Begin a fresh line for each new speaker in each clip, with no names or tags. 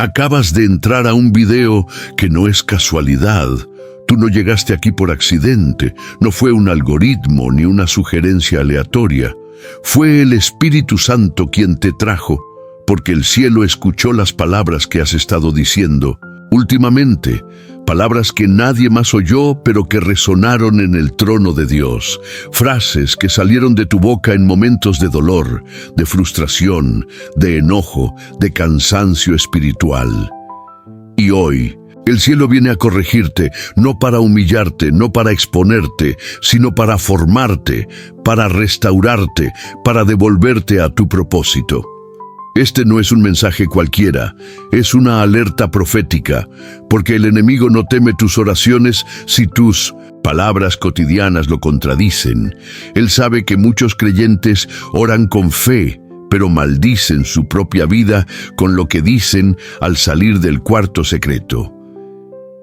Acabas de entrar a un video que no es casualidad. Tú no llegaste aquí por accidente, no fue un algoritmo ni una sugerencia aleatoria. Fue el Espíritu Santo quien te trajo, porque el cielo escuchó las palabras que has estado diciendo últimamente, palabras que nadie más oyó, pero que resonaron en el trono de Dios, frases que salieron de tu boca en momentos de dolor, de frustración, de enojo, de cansancio espiritual. Y hoy, el cielo viene a corregirte, no para humillarte, no para exponerte, sino para formarte, para restaurarte, para devolverte a tu propósito. Este no es un mensaje cualquiera, es una alerta profética, porque el enemigo no teme tus oraciones si tus palabras cotidianas lo contradicen. Él sabe que muchos creyentes oran con fe, pero maldicen su propia vida con lo que dicen al salir del cuarto secreto.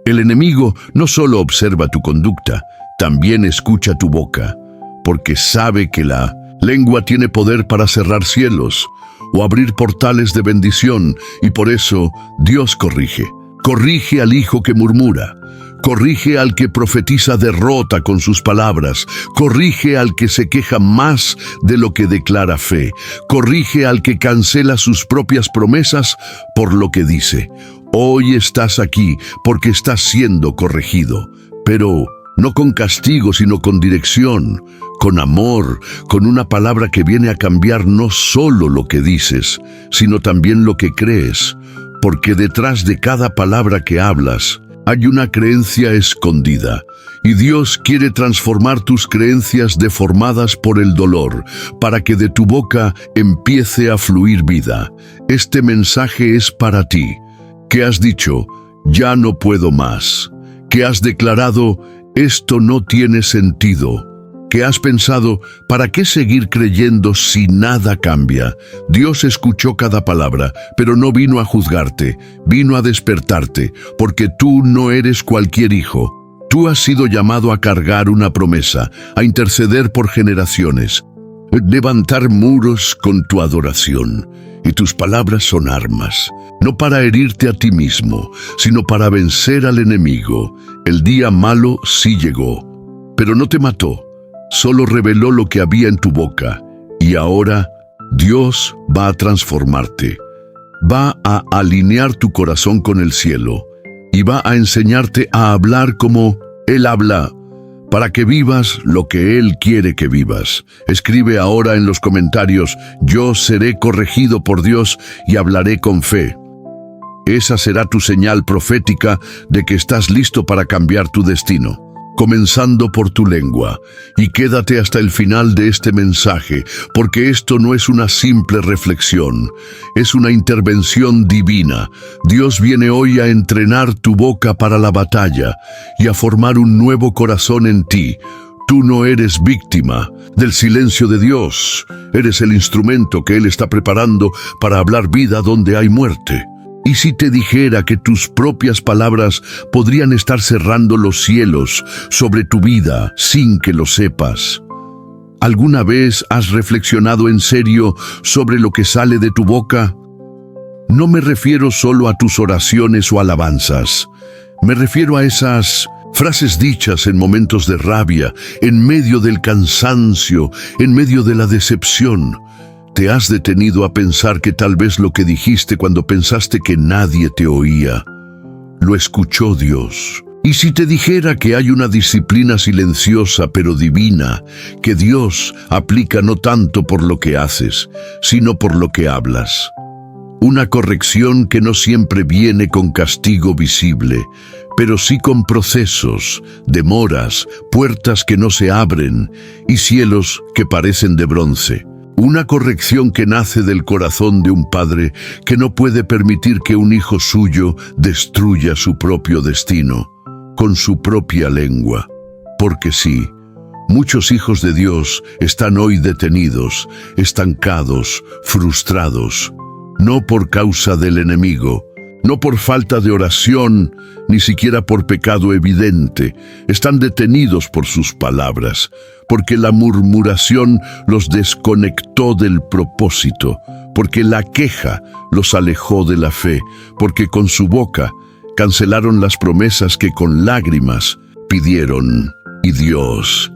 El enemigo no solo observa tu conducta, también escucha tu boca, porque sabe que la lengua tiene poder para cerrar cielos o abrir portales de bendición, y por eso Dios corrige. Corrige al hijo que murmura, corrige al que profetiza derrota con sus palabras, corrige al que se queja más de lo que declara fe, corrige al que cancela sus propias promesas por lo que dice. Hoy estás aquí porque estás siendo corregido, pero no con castigo, sino con dirección, con amor, con una palabra que viene a cambiar no solo lo que dices, sino también lo que crees, porque detrás de cada palabra que hablas hay una creencia escondida, y Dios quiere transformar tus creencias deformadas por el dolor, para que de tu boca empiece a fluir vida. Este mensaje es para ti, que has dicho, ya no puedo más, que has declarado, esto no tiene sentido, que has pensado, ¿para qué seguir creyendo si nada cambia? Dios escuchó cada palabra, pero no vino a juzgarte, vino a despertarte, porque tú no eres cualquier hijo. Tú has sido llamado a cargar una promesa, a interceder por generaciones, levantar muros con tu adoración. Y tus palabras son armas, no para herirte a ti mismo, sino para vencer al enemigo. El día malo sí llegó, pero no te mató, solo reveló lo que había en tu boca. Y ahora Dios va a transformarte, va a alinear tu corazón con el cielo y va a enseñarte a hablar como Él habla, para que vivas lo que Él quiere que vivas. Escribe ahora en los comentarios, yo seré corregido por Dios y hablaré con fe. Esa será tu señal profética de que estás listo para cambiar tu destino, comenzando por tu lengua. Y quédate hasta el final de este mensaje, porque esto no es una simple reflexión, es una intervención divina. Dios viene hoy a entrenar tu boca para la batalla y a formar un nuevo corazón en ti. Tú no eres víctima del silencio de Dios, eres el instrumento que Él está preparando para hablar vida donde hay muerte. ¿Y si te dijera que tus propias palabras podrían estar cerrando los cielos sobre tu vida sin que lo sepas? ¿Alguna vez has reflexionado en serio sobre lo que sale de tu boca? No me refiero solo a tus oraciones o alabanzas. Me refiero a esas frases dichas en momentos de rabia, en medio del cansancio, en medio de la decepción. ¿Te has detenido a pensar que tal vez lo que dijiste cuando pensaste que nadie te oía, lo escuchó Dios? Y si te dijera que hay una disciplina silenciosa pero divina, que Dios aplica no tanto por lo que haces, sino por lo que hablas. Una corrección que no siempre viene con castigo visible, pero sí con procesos, demoras, puertas que no se abren y cielos que parecen de bronce. Una corrección que nace del corazón de un padre que no puede permitir que un hijo suyo destruya su propio destino con su propia lengua. Porque sí, muchos hijos de Dios están hoy detenidos, estancados, frustrados, no por causa del enemigo, No por falta de oración, ni siquiera por pecado evidente. Están detenidos por sus palabras, porque la murmuración los desconectó del propósito, porque la queja los alejó de la fe, porque con su boca cancelaron las promesas que con lágrimas pidieron. Y Dios,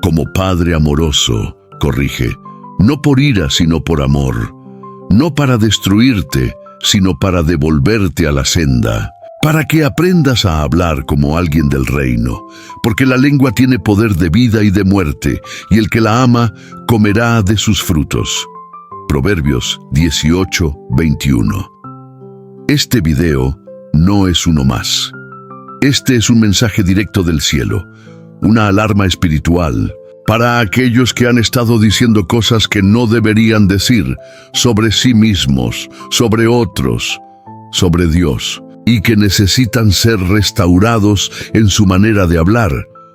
como Padre amoroso, corrige, no por ira sino por amor, no para destruirte, sino para devolverte a la senda, para que aprendas a hablar como alguien del reino, porque la lengua tiene poder de vida y de muerte, y el que la ama comerá de sus frutos. Proverbios 18:21. Este video no es uno más. Este es un mensaje directo del cielo, una alarma espiritual para aquellos que han estado diciendo cosas que no deberían decir sobre sí mismos, sobre otros, sobre Dios, y que necesitan ser restaurados en su manera de hablar.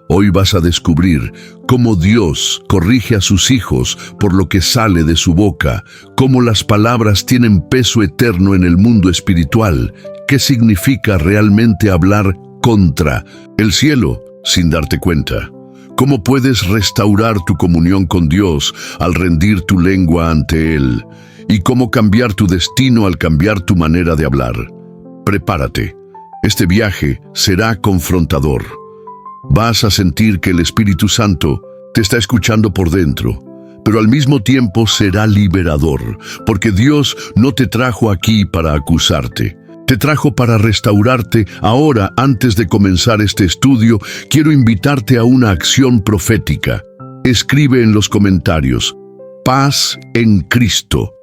Hoy vas a descubrir cómo Dios corrige a sus hijos por lo que sale de su boca, cómo las palabras tienen peso eterno en el mundo espiritual, qué significa realmente hablar contra el cielo sin darte cuenta. ¿Cómo puedes restaurar tu comunión con Dios al rendir tu lengua ante Él? ¿Y cómo cambiar tu destino al cambiar tu manera de hablar? Prepárate. Este viaje será confrontador. Vas a sentir que el Espíritu Santo te está escuchando por dentro, pero al mismo tiempo será liberador, porque Dios no te trajo aquí para acusarte. Te trajo para restaurarte. Ahora, antes de comenzar este estudio, quiero invitarte a una acción profética. Escribe en los comentarios, paz en Cristo.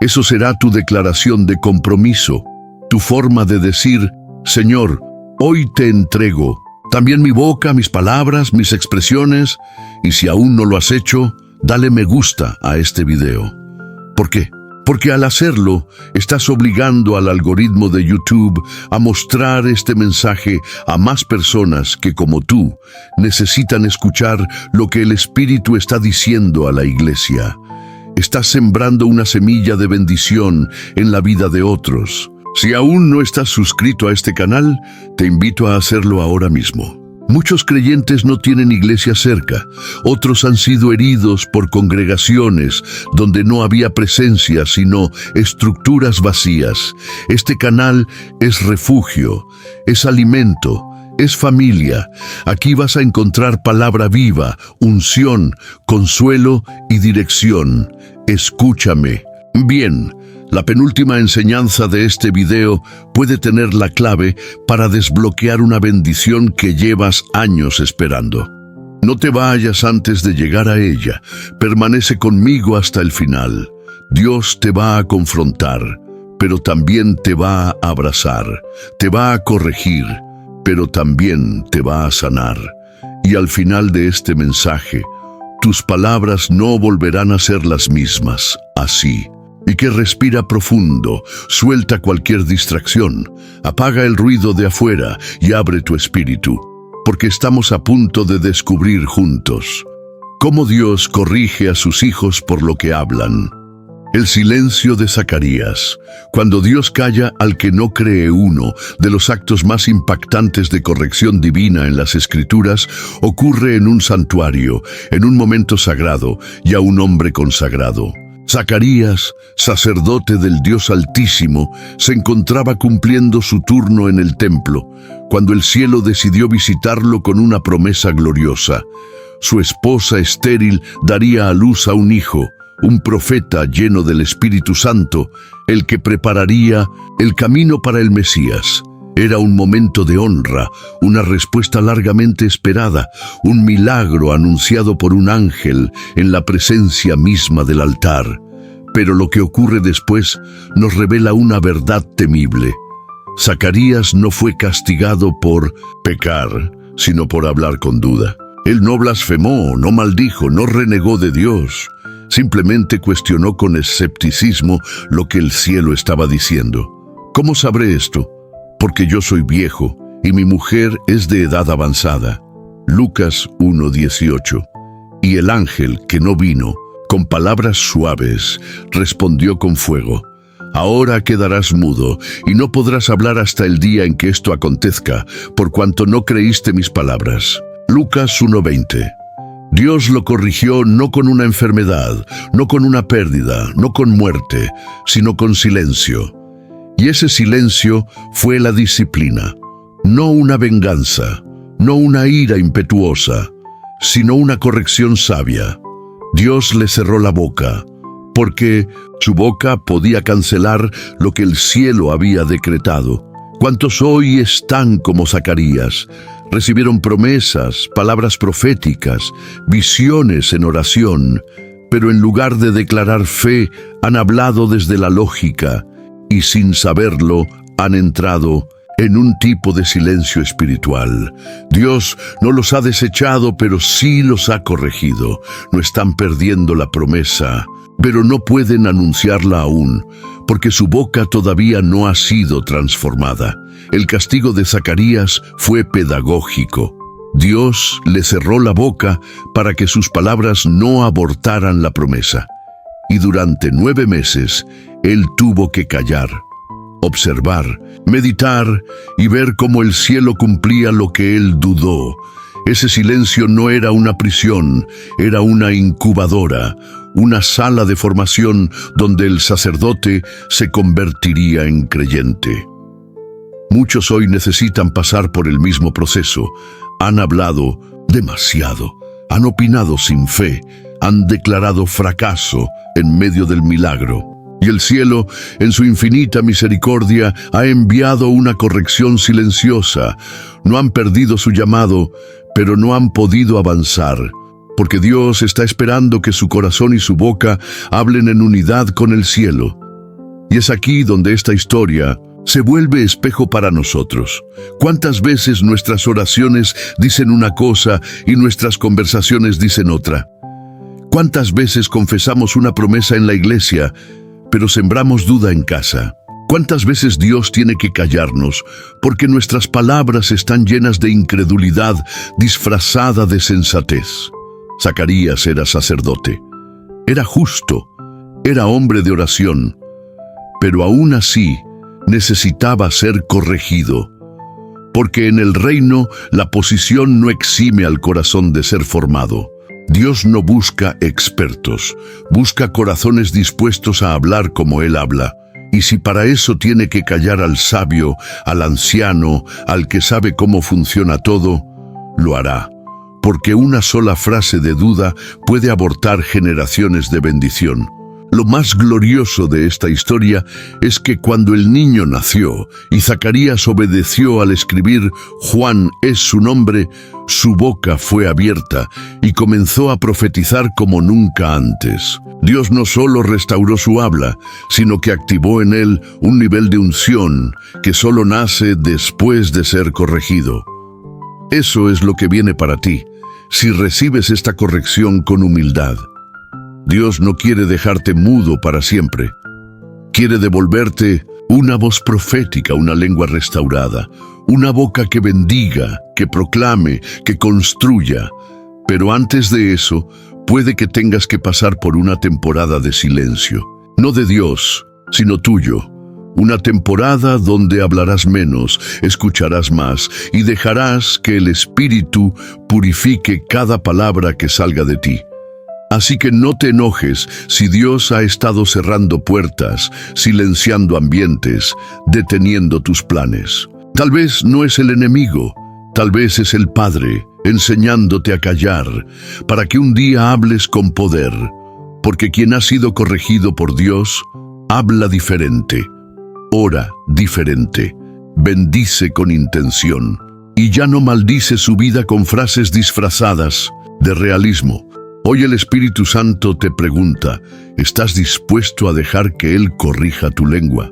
Eso será tu declaración de compromiso, tu forma de decir, Señor, hoy te entrego también mi boca, mis palabras, mis expresiones, y si aún no lo has hecho, dale me gusta a este video. ¿Por qué? Porque al hacerlo, estás obligando al algoritmo de YouTube a mostrar este mensaje a más personas que, como tú, necesitan escuchar lo que el Espíritu está diciendo a la iglesia. Estás sembrando una semilla de bendición en la vida de otros. Si aún no estás suscrito a este canal, te invito a hacerlo ahora mismo. Muchos creyentes no tienen iglesia cerca, otros han sido heridos por congregaciones donde no había presencia sino estructuras vacías. Este canal es refugio, es alimento, es familia. Aquí vas a encontrar palabra viva, unción, consuelo y dirección. Escúchame. Bien. La penúltima enseñanza de este video puede tener la clave para desbloquear una bendición que llevas años esperando. No te vayas antes de llegar a ella. Permanece conmigo hasta el final. Dios te va a confrontar, pero también te va a abrazar. Te va a corregir, pero también te va a sanar. Y al final de este mensaje, tus palabras no volverán a ser las mismas. Así. Y que respira profundo, suelta cualquier distracción, apaga el ruido de afuera y abre tu espíritu, porque estamos a punto de descubrir juntos cómo Dios corrige a sus hijos por lo que hablan. El silencio de Zacarías, cuando Dios calla al que no cree. Uno de los actos más impactantes de corrección divina en las Escrituras ocurre en un santuario, en un momento sagrado y a un hombre consagrado. Zacarías, sacerdote del Dios Altísimo, se encontraba cumpliendo su turno en el templo, cuando el cielo decidió visitarlo con una promesa gloriosa. Su esposa estéril daría a luz a un hijo, un profeta lleno del Espíritu Santo, el que prepararía el camino para el Mesías. Era un momento de honra, una respuesta largamente esperada, un milagro anunciado por un ángel en la presencia misma del altar. Pero lo que ocurre después nos revela una verdad temible. Zacarías no fue castigado por pecar, sino por hablar con duda. Él no blasfemó, no maldijo, no renegó de Dios. Simplemente cuestionó con escepticismo lo que el cielo estaba diciendo. ¿Cómo sabré esto? Porque yo soy viejo y mi mujer es de edad avanzada. Lucas 1:18. Y el ángel, que no vino, con palabras suaves, respondió con fuego. Ahora quedarás mudo, y no podrás hablar hasta el día en que esto acontezca, por cuanto no creíste mis palabras. Lucas 1:20. Dios lo corrigió no con una enfermedad, no con una pérdida, no con muerte, sino con silencio. Y ese silencio fue la disciplina, no una venganza, no una ira impetuosa, sino una corrección sabia. Dios le cerró la boca, porque su boca podía cancelar lo que el cielo había decretado. ¿Cuántos hoy están como Zacarías? Recibieron promesas, palabras proféticas, visiones en oración, pero en lugar de declarar fe, han hablado desde la lógica y sin saberlo han entrado en un tipo de silencio espiritual. Dios no los ha desechado, pero sí los ha corregido. No están perdiendo la promesa, pero no pueden anunciarla aún, porque su boca todavía no ha sido transformada. El castigo de Zacarías fue pedagógico. Dios le cerró la boca para que sus palabras no abortaran la promesa. Y durante 9 meses, él tuvo que callar, observar, meditar y ver cómo el cielo cumplía lo que él dudó. Ese silencio no era una prisión, era una incubadora, una sala de formación donde el sacerdote se convertiría en creyente. Muchos hoy necesitan pasar por el mismo proceso. Han hablado demasiado, han opinado sin fe, han declarado fracaso en medio del milagro. Y el cielo, en su infinita misericordia, ha enviado una corrección silenciosa. No han perdido su llamado, pero no han podido avanzar, porque Dios está esperando que su corazón y su boca hablen en unidad con el cielo. Y es aquí donde esta historia se vuelve espejo para nosotros. ¿Cuántas veces nuestras oraciones dicen una cosa y nuestras conversaciones dicen otra? ¿Cuántas veces confesamos una promesa en la iglesia, pero sembramos duda en casa? ¿Cuántas veces Dios tiene que callarnos porque nuestras palabras están llenas de incredulidad disfrazada de sensatez? Zacarías era sacerdote, era justo, era hombre de oración, pero aún así necesitaba ser corregido, porque en el reino la posición no exime al corazón de ser formado. Dios no busca expertos, busca corazones dispuestos a hablar como Él habla. Y si para eso tiene que callar al sabio, al anciano, al que sabe cómo funciona todo, lo hará, porque una sola frase de duda puede abortar generaciones de bendición. Lo más glorioso de esta historia es que cuando el niño nació y Zacarías obedeció al escribir Juan es su nombre, su boca fue abierta y comenzó a profetizar como nunca antes. Dios no solo restauró su habla, sino que activó en él un nivel de unción que solo nace después de ser corregido. Eso es lo que viene para ti, si recibes esta corrección con humildad. Dios no quiere dejarte mudo para siempre. Quiere devolverte una voz profética, una lengua restaurada, una boca que bendiga, que proclame, que construya. Pero antes de eso, puede que tengas que pasar por una temporada de silencio. No de Dios, sino tuyo. Una temporada donde hablarás menos, escucharás más y dejarás que el Espíritu purifique cada palabra que salga de ti. Así que no te enojes si Dios ha estado cerrando puertas, silenciando ambientes, deteniendo tus planes. Tal vez no es el enemigo, tal vez es el Padre, enseñándote a callar, para que un día hables con poder, porque quien ha sido corregido por Dios, habla diferente, ora diferente, bendice con intención, y ya no maldice su vida con frases disfrazadas de realismo. Hoy el Espíritu Santo te pregunta, ¿estás dispuesto a dejar que Él corrija tu lengua?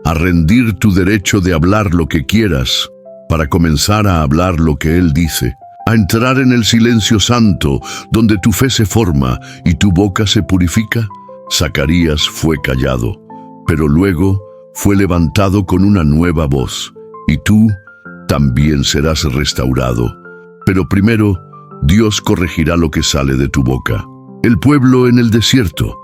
A rendir tu derecho de hablar lo que quieras, para comenzar a hablar lo que Él dice, a entrar en el silencio santo, donde tu fe se forma y tu boca se purifica? Zacarías fue callado, pero luego fue levantado con una nueva voz, y tú también serás restaurado. Pero primero, Dios corregirá lo que sale de tu boca. El pueblo en el desierto,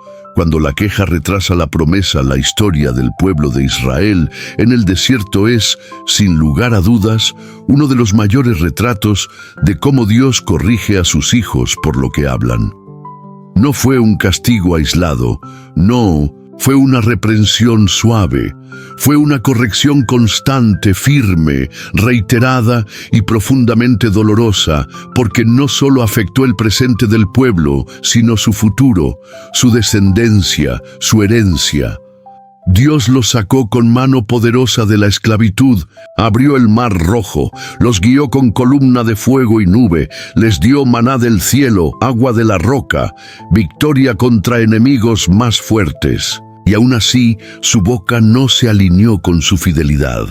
Cuando la queja retrasa la promesa, la historia del pueblo de Israel en el desierto es, sin lugar a dudas, uno de los mayores retratos de cómo Dios corrige a sus hijos por lo que hablan. No fue un castigo aislado, no, fue una reprensión suave, fue una corrección constante, firme, reiterada y profundamente dolorosa, porque no solo afectó el presente del pueblo, sino su futuro, su descendencia, su herencia. Dios los sacó con mano poderosa de la esclavitud, abrió el mar rojo, los guió con columna de fuego y nube, les dio maná del cielo, agua de la roca, victoria contra enemigos más fuertes. Y aún así, su boca no se alineó con su fidelidad.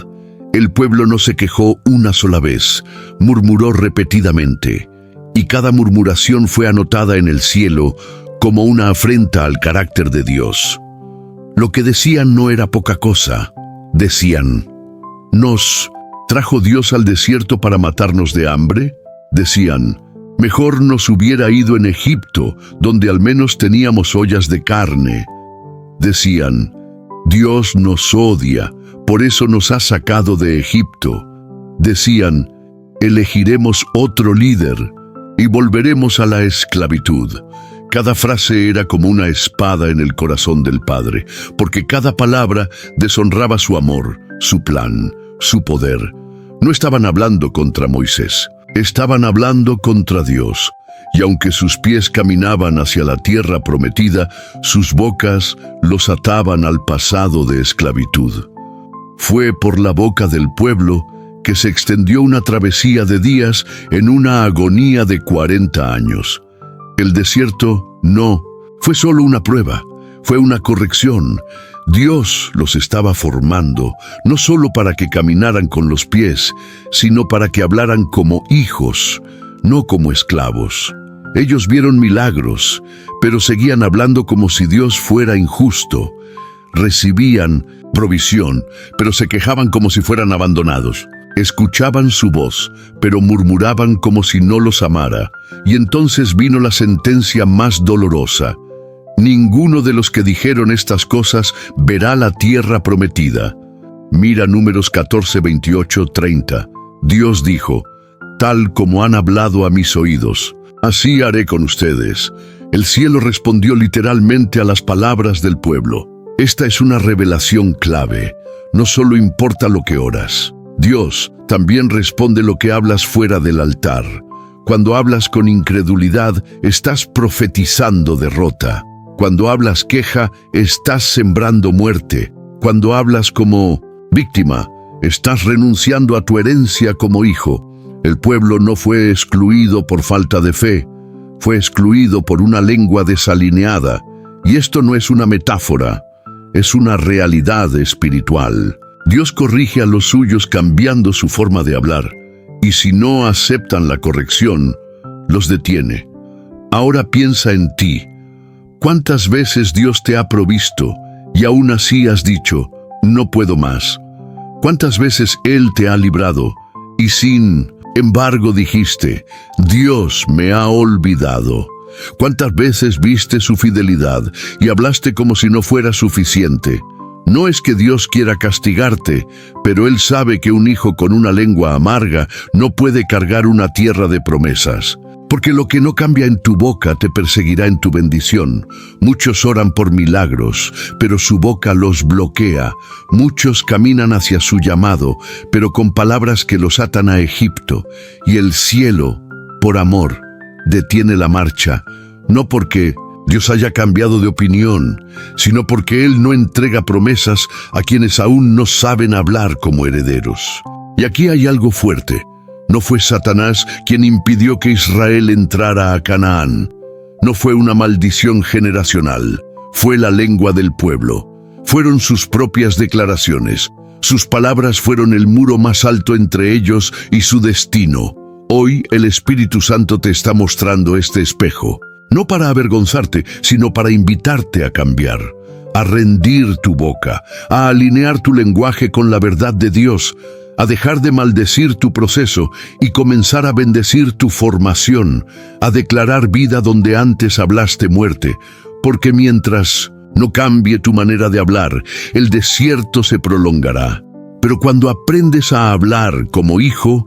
El pueblo no se quejó una sola vez, murmuró repetidamente, y cada murmuración fue anotada en el cielo como una afrenta al carácter de Dios. Lo que decían no era poca cosa. Decían, ¿nos trajo Dios al desierto para matarnos de hambre? Decían, mejor nos hubiera ido en Egipto, donde al menos teníamos ollas de carne. Decían, Dios nos odia, por eso nos ha sacado de Egipto. Decían, elegiremos otro líder y volveremos a la esclavitud. Cada frase era como una espada en el corazón del Padre, porque cada palabra deshonraba su amor, su plan, su poder. No estaban hablando contra Moisés, estaban hablando contra Dios. Y aunque sus pies caminaban hacia la tierra prometida, sus bocas los ataban al pasado de esclavitud. Fue por la boca del pueblo que se extendió una travesía de días en una agonía de 40 años. El desierto no fue solo una prueba, fue una corrección. Dios los estaba formando, no solo para que caminaran con los pies, sino para que hablaran como hijos, no como esclavos. Ellos vieron milagros, pero seguían hablando como si Dios fuera injusto. Recibían provisión, pero se quejaban como si fueran abandonados. Escuchaban su voz, pero murmuraban como si no los amara. Y entonces vino la sentencia más dolorosa. Ninguno de los que dijeron estas cosas verá la tierra prometida. Mira Números 14, 28, 30. Dios dijo, tal como han hablado a mis oídos, así haré con ustedes. El cielo respondió literalmente a las palabras del pueblo. Esta es una revelación clave. No solo importa lo que oras. Dios también responde lo que hablas fuera del altar. Cuando hablas con incredulidad, estás profetizando derrota. Cuando hablas queja, estás sembrando muerte. Cuando hablas como víctima, estás renunciando a tu herencia como hijo. El pueblo no fue excluido por falta de fe, fue excluido por una lengua desalineada. Y esto no es una metáfora, es una realidad espiritual. Dios corrige a los suyos cambiando su forma de hablar, y si no aceptan la corrección, los detiene. Ahora piensa en ti. ¿Cuántas veces Dios te ha provisto y aún así has dicho, no puedo más? ¿Cuántas veces Él te ha librado y sin embargo dijiste, Dios me ha olvidado? ¿Cuántas veces viste su fidelidad y hablaste como si no fuera suficiente? No es que Dios quiera castigarte, pero Él sabe que un hijo con una lengua amarga no puede cargar una tierra de promesas. Porque lo que no cambia en tu boca te perseguirá en tu bendición. Muchos oran por milagros, pero su boca los bloquea. Muchos caminan hacia su llamado, pero con palabras que los atan a Egipto. Y el cielo, por amor, detiene la marcha, no porque Dios haya cambiado de opinión, sino porque Él no entrega promesas a quienes aún no saben hablar como herederos. Y aquí hay algo fuerte. No fue Satanás quien impidió que Israel entrara a Canaán. No fue una maldición generacional. Fue la lengua del pueblo. Fueron sus propias declaraciones. Sus palabras fueron el muro más alto entre ellos y su destino. Hoy el Espíritu Santo te está mostrando este espejo. No para avergonzarte, sino para invitarte a cambiar, a rendir tu boca, a alinear tu lenguaje con la verdad de Dios, a dejar de maldecir tu proceso y comenzar a bendecir tu formación, a declarar vida donde antes hablaste muerte, porque mientras No cambie tu manera de hablar, el desierto se prolongará. Pero cuando aprendes a hablar como hijo,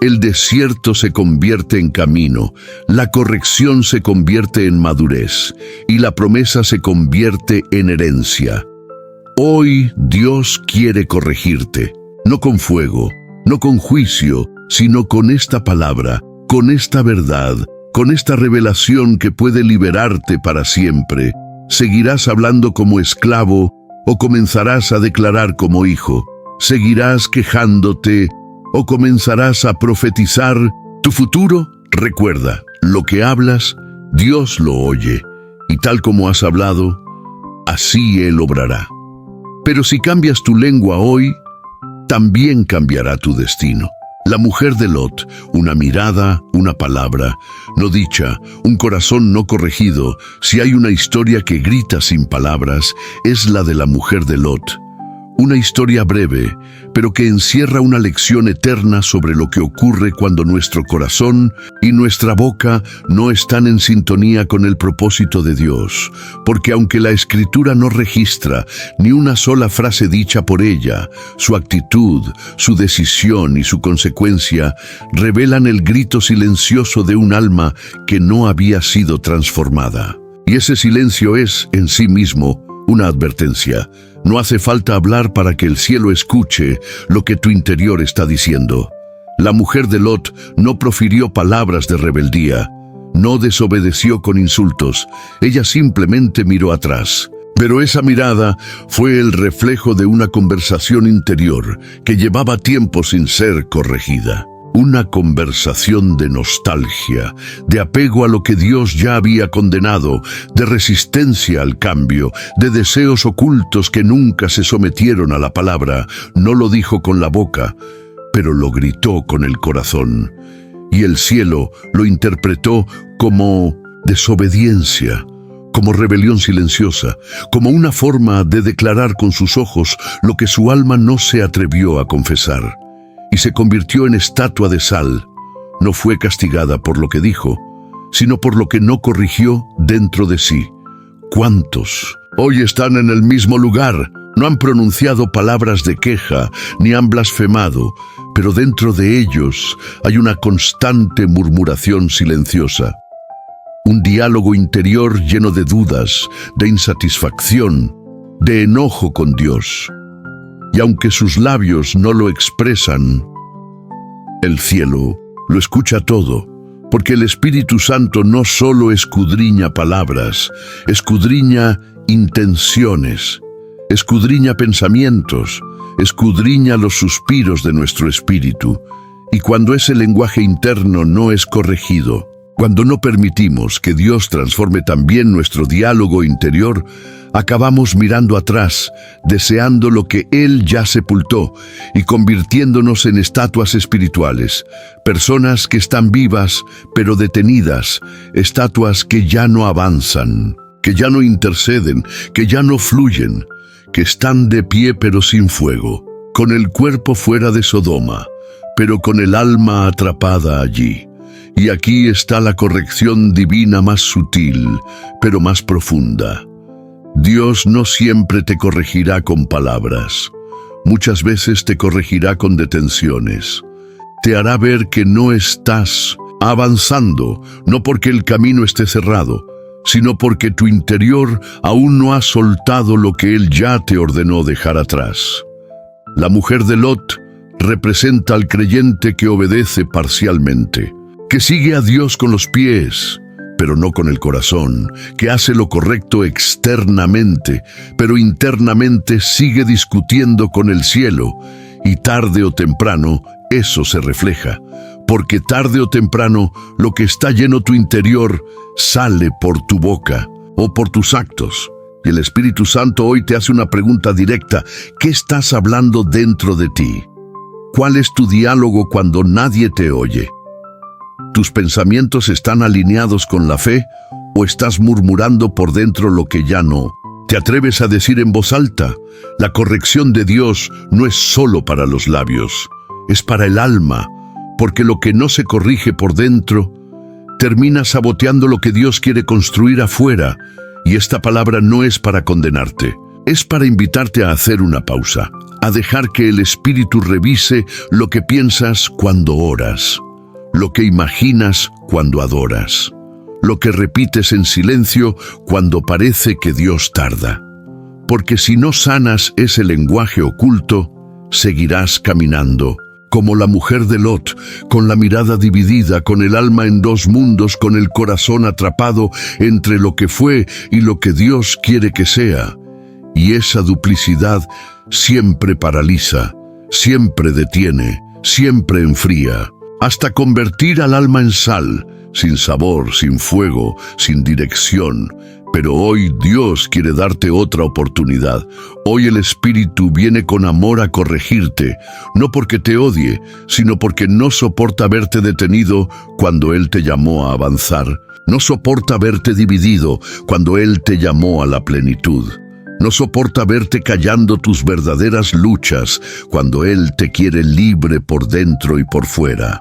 el desierto se convierte en camino, la corrección se convierte en madurez y la promesa se convierte en herencia. Hoy Dios quiere corregirte, no con fuego, no con juicio, sino con esta palabra, con esta verdad, con esta revelación que puede liberarte para siempre. ¿Seguirás hablando como esclavo o comenzarás a declarar como hijo? ¿Seguirás quejándote o comenzarás a profetizar tu futuro? Recuerda, lo que hablas, Dios lo oye, y tal como has hablado, así Él obrará. Pero si cambias tu lengua hoy, también cambiará tu destino. La mujer de Lot, una mirada, una palabra, no dicha, un corazón no corregido. Si hay una historia que grita sin palabras, es la de la mujer de Lot. Una historia breve, pero que encierra una lección eterna sobre lo que ocurre cuando nuestro corazón y nuestra boca no están en sintonía con el propósito de Dios. Porque aunque la Escritura no registra ni una sola frase dicha por ella, su actitud, su decisión y su consecuencia revelan el grito silencioso de un alma que no había sido transformada. Y ese silencio es, en sí mismo, una advertencia. No hace falta hablar para que el cielo escuche lo que tu interior está diciendo. La mujer de Lot no profirió palabras de rebeldía, no desobedeció con insultos, ella simplemente miró atrás. Pero esa mirada fue el reflejo de una conversación interior que llevaba tiempo sin ser corregida. Una conversación de nostalgia, de apego a lo que Dios ya había condenado, de resistencia al cambio, de deseos ocultos que nunca se sometieron a la palabra. No lo dijo con la boca, pero lo gritó con el corazón. Y el cielo lo interpretó como desobediencia, como rebelión silenciosa, como una forma de declarar con sus ojos lo que su alma no se atrevió a confesar. Y se convirtió en estatua de sal. No fue castigada por lo que dijo, sino por lo que no corrigió dentro de sí. ¿Cuántos hoy están en el mismo lugar? No han pronunciado palabras de queja, ni han blasfemado, pero dentro de ellos hay una constante murmuración silenciosa. Un diálogo interior lleno de dudas, de insatisfacción, de enojo con Dios. Y aunque sus labios no lo expresan, el cielo lo escucha todo, porque el Espíritu Santo no solo escudriña palabras, escudriña intenciones, escudriña pensamientos, escudriña los suspiros de nuestro espíritu. Y cuando ese lenguaje interno no es corregido, cuando no permitimos que Dios transforme también nuestro diálogo interior, acabamos mirando atrás, deseando lo que Él ya sepultó y convirtiéndonos en estatuas espirituales, personas que están vivas pero detenidas, estatuas que ya no avanzan, que ya no interceden, que ya no fluyen, que están de pie pero sin fuego, con el cuerpo fuera de Sodoma, pero con el alma atrapada allí. Y aquí está la corrección divina más sutil, pero más profunda. Dios no siempre te corregirá con palabras. Muchas veces te corregirá con detenciones. Te hará ver que no estás avanzando, no porque el camino esté cerrado, sino porque tu interior aún no ha soltado lo que Él ya te ordenó dejar atrás. La mujer de Lot representa al creyente que obedece parcialmente, que sigue a Dios con los pies, pero no con el corazón, que hace lo correcto externamente, pero internamente sigue discutiendo con el cielo, y tarde o temprano eso se refleja, porque tarde o temprano lo que está lleno tu interior sale por tu boca o por tus actos. Y el Espíritu Santo hoy te hace una pregunta directa: ¿qué estás hablando dentro de ti? ¿Cuál es tu diálogo cuando nadie te oye? ¿Tus pensamientos están alineados con la fe o estás murmurando por dentro lo que ya no? ¿Te atreves a decir en voz alta? La corrección de Dios no es solo para los labios, es para el alma, porque lo que no se corrige por dentro termina saboteando lo que Dios quiere construir afuera, Y esta palabra no es para condenarte, es para invitarte a hacer una pausa, a dejar que el Espíritu revise lo que piensas cuando oras, lo que imaginas cuando adoras, lo que repites en silencio cuando parece que Dios tarda. Porque si no sanas ese lenguaje oculto, seguirás caminando, como la mujer de Lot, con la mirada dividida, con el alma en dos mundos, con el corazón atrapado entre lo que fue y lo que Dios quiere que sea. Y esa duplicidad siempre paraliza, siempre detiene, siempre enfría, hasta convertir al alma en sal, sin sabor, sin fuego, sin dirección. Pero hoy Dios quiere darte otra oportunidad. Hoy el Espíritu viene con amor a corregirte, no porque te odie, sino porque no soporta verte detenido cuando Él te llamó a avanzar. No soporta verte dividido cuando Él te llamó a la plenitud. No soporta verte callando tus verdaderas luchas cuando Él te quiere libre por dentro y por fuera.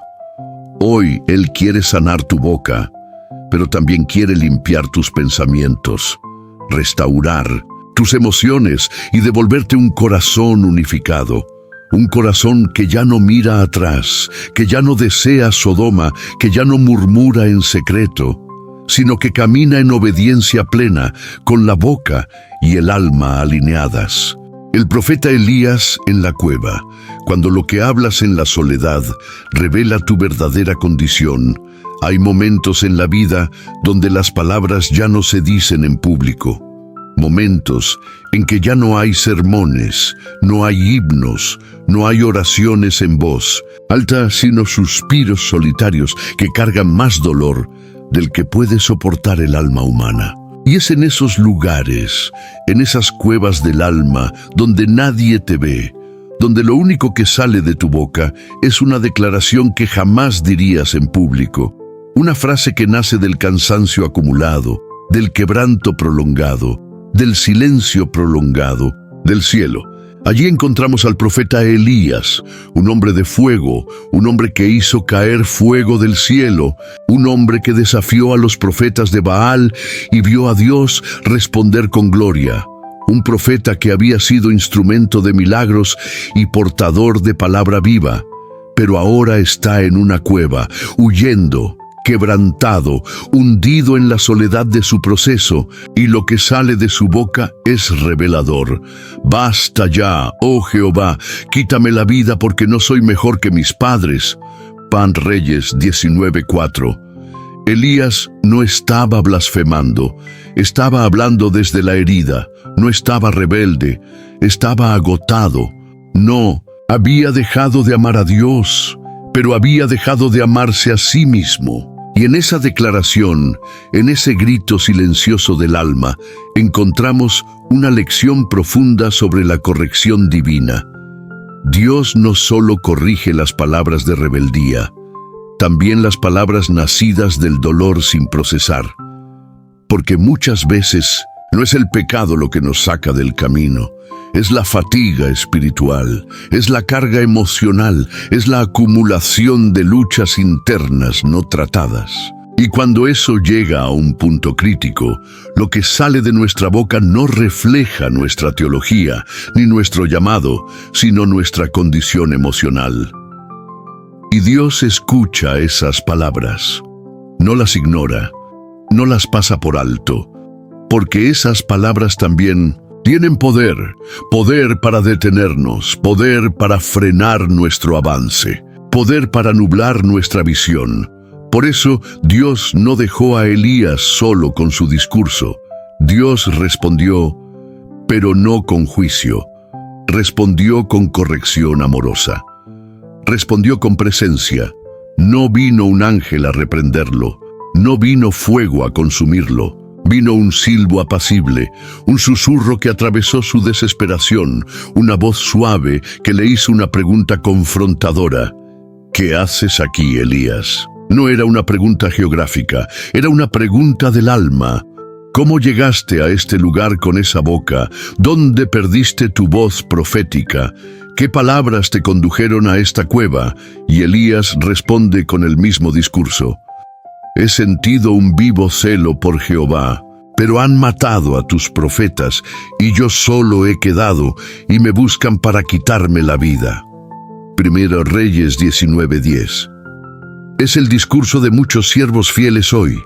Hoy Él quiere sanar tu boca, pero también quiere limpiar tus pensamientos, restaurar tus emociones y devolverte un corazón unificado. Un corazón que ya no mira atrás, que ya no desea Sodoma, que ya no murmura en secreto, sino que camina en obediencia plena, con la boca y el alma alineadas. El profeta Elías en la cueva, cuando lo que hablas en la soledad revela tu verdadera condición. Hay momentos en la vida donde las palabras ya no se dicen en público. Momentos en que ya no hay sermones, no hay himnos, no hay oraciones en voz alta, sino suspiros solitarios que cargan más dolor del que puede soportar el alma humana. Y es en esos lugares, en esas cuevas del alma, donde nadie te ve, donde lo único que sale de tu boca es una declaración que jamás dirías en público. Una frase que nace del cansancio acumulado, del quebranto prolongado, del silencio prolongado, del cielo. Allí encontramos al profeta Elías, un hombre de fuego, un hombre que hizo caer fuego del cielo, un hombre que desafió a los profetas de Baal y vio a Dios responder con gloria. Un profeta que había sido instrumento de milagros y portador de palabra viva, pero ahora está en una cueva, huyendo, quebrantado, hundido en la soledad de su proceso, y lo que sale de su boca es revelador. Basta ya, oh Jehová, quítame la vida porque no soy mejor que mis padres. Pan Reyes 19:4. Elías no estaba blasfemando, estaba hablando desde la herida, no estaba rebelde, estaba agotado. No, había dejado de amar a Dios, pero había dejado de amarse a sí mismo. Y en esa declaración, en ese grito silencioso del alma, encontramos una lección profunda sobre la corrección divina. Dios no solo corrige las palabras de rebeldía, también las palabras nacidas del dolor sin procesar. Porque muchas veces no es el pecado lo que nos saca del camino, es la fatiga espiritual, es la carga emocional, es la acumulación de luchas internas no tratadas. Y cuando eso llega a un punto crítico, lo que sale de nuestra boca no refleja nuestra teología, ni nuestro llamado, sino nuestra condición emocional. Y Dios escucha esas palabras, no las ignora, no las pasa por alto, porque esas palabras también tienen poder, poder para detenernos, poder para frenar nuestro avance, poder para nublar nuestra visión. Por eso Dios no dejó a Elías solo con su discurso. Dios respondió, pero no con juicio. Respondió con corrección amorosa. Respondió con presencia. No vino un ángel a reprenderlo, no vino fuego a consumirlo. Vino un silbo apacible, un susurro que atravesó su desesperación, una voz suave que le hizo una pregunta confrontadora. ¿Qué haces aquí, Elías? No era una pregunta geográfica, era una pregunta del alma. ¿Cómo llegaste a este lugar con esa boca? ¿Dónde perdiste tu voz profética? ¿Qué palabras te condujeron a esta cueva? Y Elías responde con el mismo discurso. He sentido un vivo celo por Jehová, Pero han matado a tus profetas, y yo solo he quedado, y me buscan para quitarme la vida. Primero Reyes 19:10. Es el discurso de muchos siervos fieles hoy.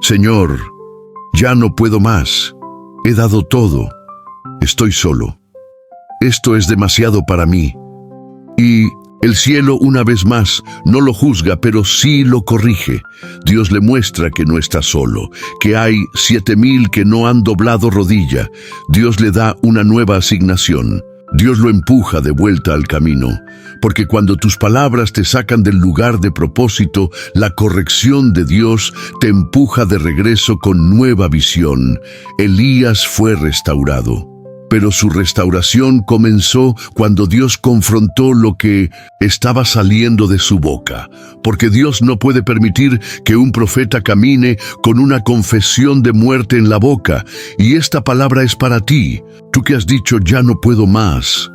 Señor, ya no puedo más. He dado todo. Estoy solo. Esto es demasiado para mí. Y el cielo, una vez más, no lo juzga, pero sí lo corrige. Dios le muestra que no está solo, que hay 7,000 que no han doblado rodilla. Dios le da una nueva asignación. Dios lo empuja de vuelta al camino, porque cuando tus palabras te sacan del lugar de propósito, la corrección de Dios te empuja de regreso con nueva visión. Elías fue restaurado, pero su restauración comenzó cuando Dios confrontó lo que estaba saliendo de su boca, porque Dios no puede permitir que un profeta camine con una confesión de muerte en la boca, y esta palabra es para ti, tú que has dicho ya no puedo más,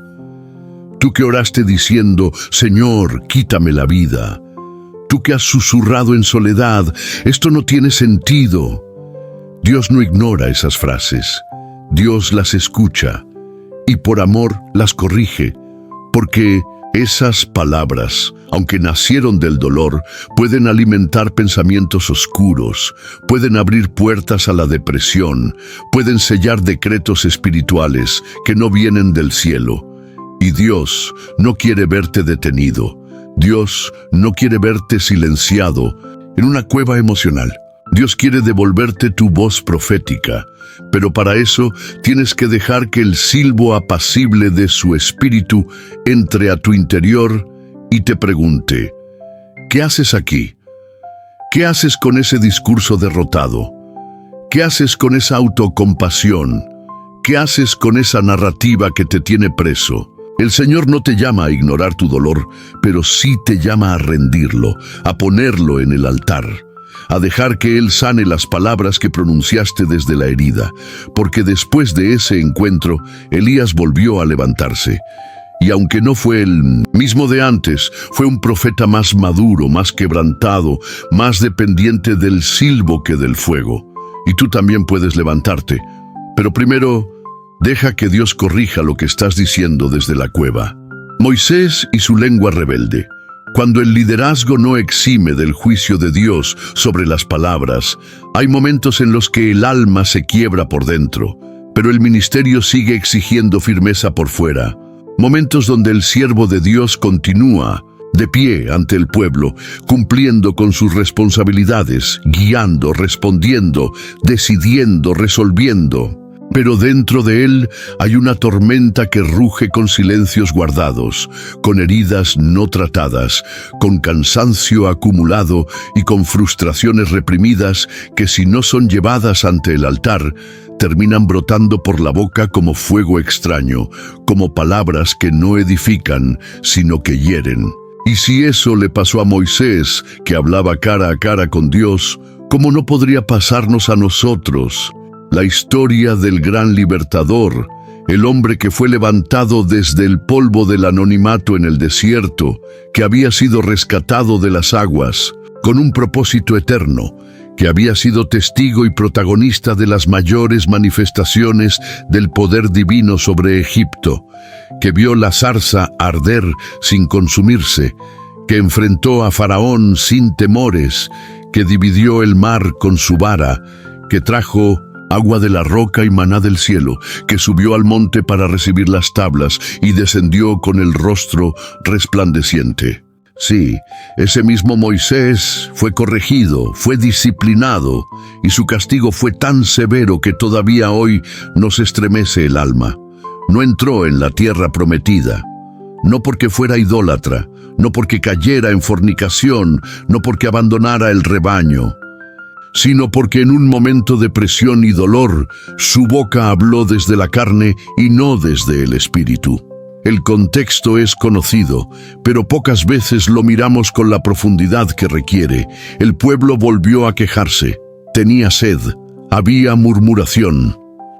tú que oraste diciendo Señor, quítame la vida, tú que has susurrado en soledad, esto no tiene sentido. Dios no ignora esas frases. Dios las escucha y por amor las corrige, porque esas palabras, aunque nacieron del dolor, pueden alimentar pensamientos oscuros, pueden abrir puertas a la depresión, pueden sellar decretos espirituales que no vienen del cielo. Y Dios no quiere verte detenido. Dios no quiere verte silenciado en una cueva emocional. Dios quiere devolverte tu voz profética, pero para eso tienes que dejar que el silbo apacible de su espíritu entre a tu interior y te pregunte, ¿qué haces aquí? ¿Qué haces con ese discurso derrotado? ¿Qué haces con esa autocompasión? ¿Qué haces con esa narrativa que te tiene preso? El Señor no te llama a ignorar tu dolor, pero sí te llama a rendirlo, a ponerlo en el altar, a dejar que Él sane las palabras que pronunciaste desde la herida, porque después de ese encuentro, Elías volvió a levantarse. Y aunque no fue el mismo de antes, fue un profeta más maduro, más quebrantado, más dependiente del silbo que del fuego. Y tú también puedes levantarte, pero primero, deja que Dios corrija lo que estás diciendo desde la cueva. Moisés y su lengua rebelde. Cuando el liderazgo no exime del juicio de Dios sobre las palabras, hay momentos en los que el alma se quiebra por dentro, pero el ministerio sigue exigiendo firmeza por fuera. Momentos donde el siervo de Dios continúa de pie ante el pueblo, cumpliendo con sus responsabilidades, guiando, respondiendo, decidiendo, resolviendo. Pero dentro de él hay una tormenta que ruge con silencios guardados, con heridas no tratadas, con cansancio acumulado y con frustraciones reprimidas que si no son llevadas ante el altar, terminan brotando por la boca como fuego extraño, como palabras que no edifican, sino que hieren. Y si eso le pasó a Moisés, que hablaba cara a cara con Dios, ¿cómo no podría pasarnos a nosotros? La historia del gran libertador, el hombre que fue levantado desde el polvo del anonimato en el desierto, que había sido rescatado de las aguas, con un propósito eterno, que había sido testigo y protagonista de las mayores manifestaciones del poder divino sobre Egipto, que vio la zarza arder sin consumirse, que enfrentó a Faraón sin temores, que dividió el mar con su vara, que trajo agua de la roca y maná del cielo, que subió al monte para recibir las tablas y descendió con el rostro resplandeciente. Sí, ese mismo Moisés fue corregido, fue disciplinado, y su castigo fue tan severo que todavía hoy nos estremece el alma. No entró en la tierra prometida, no porque fuera idólatra, no porque cayera en fornicación, no porque abandonara el rebaño, sino porque en un momento de presión y dolor, su boca habló desde la carne y no desde el espíritu. El contexto es conocido, pero pocas veces lo miramos con la profundidad que requiere. El pueblo volvió a quejarse, tenía sed, había murmuración,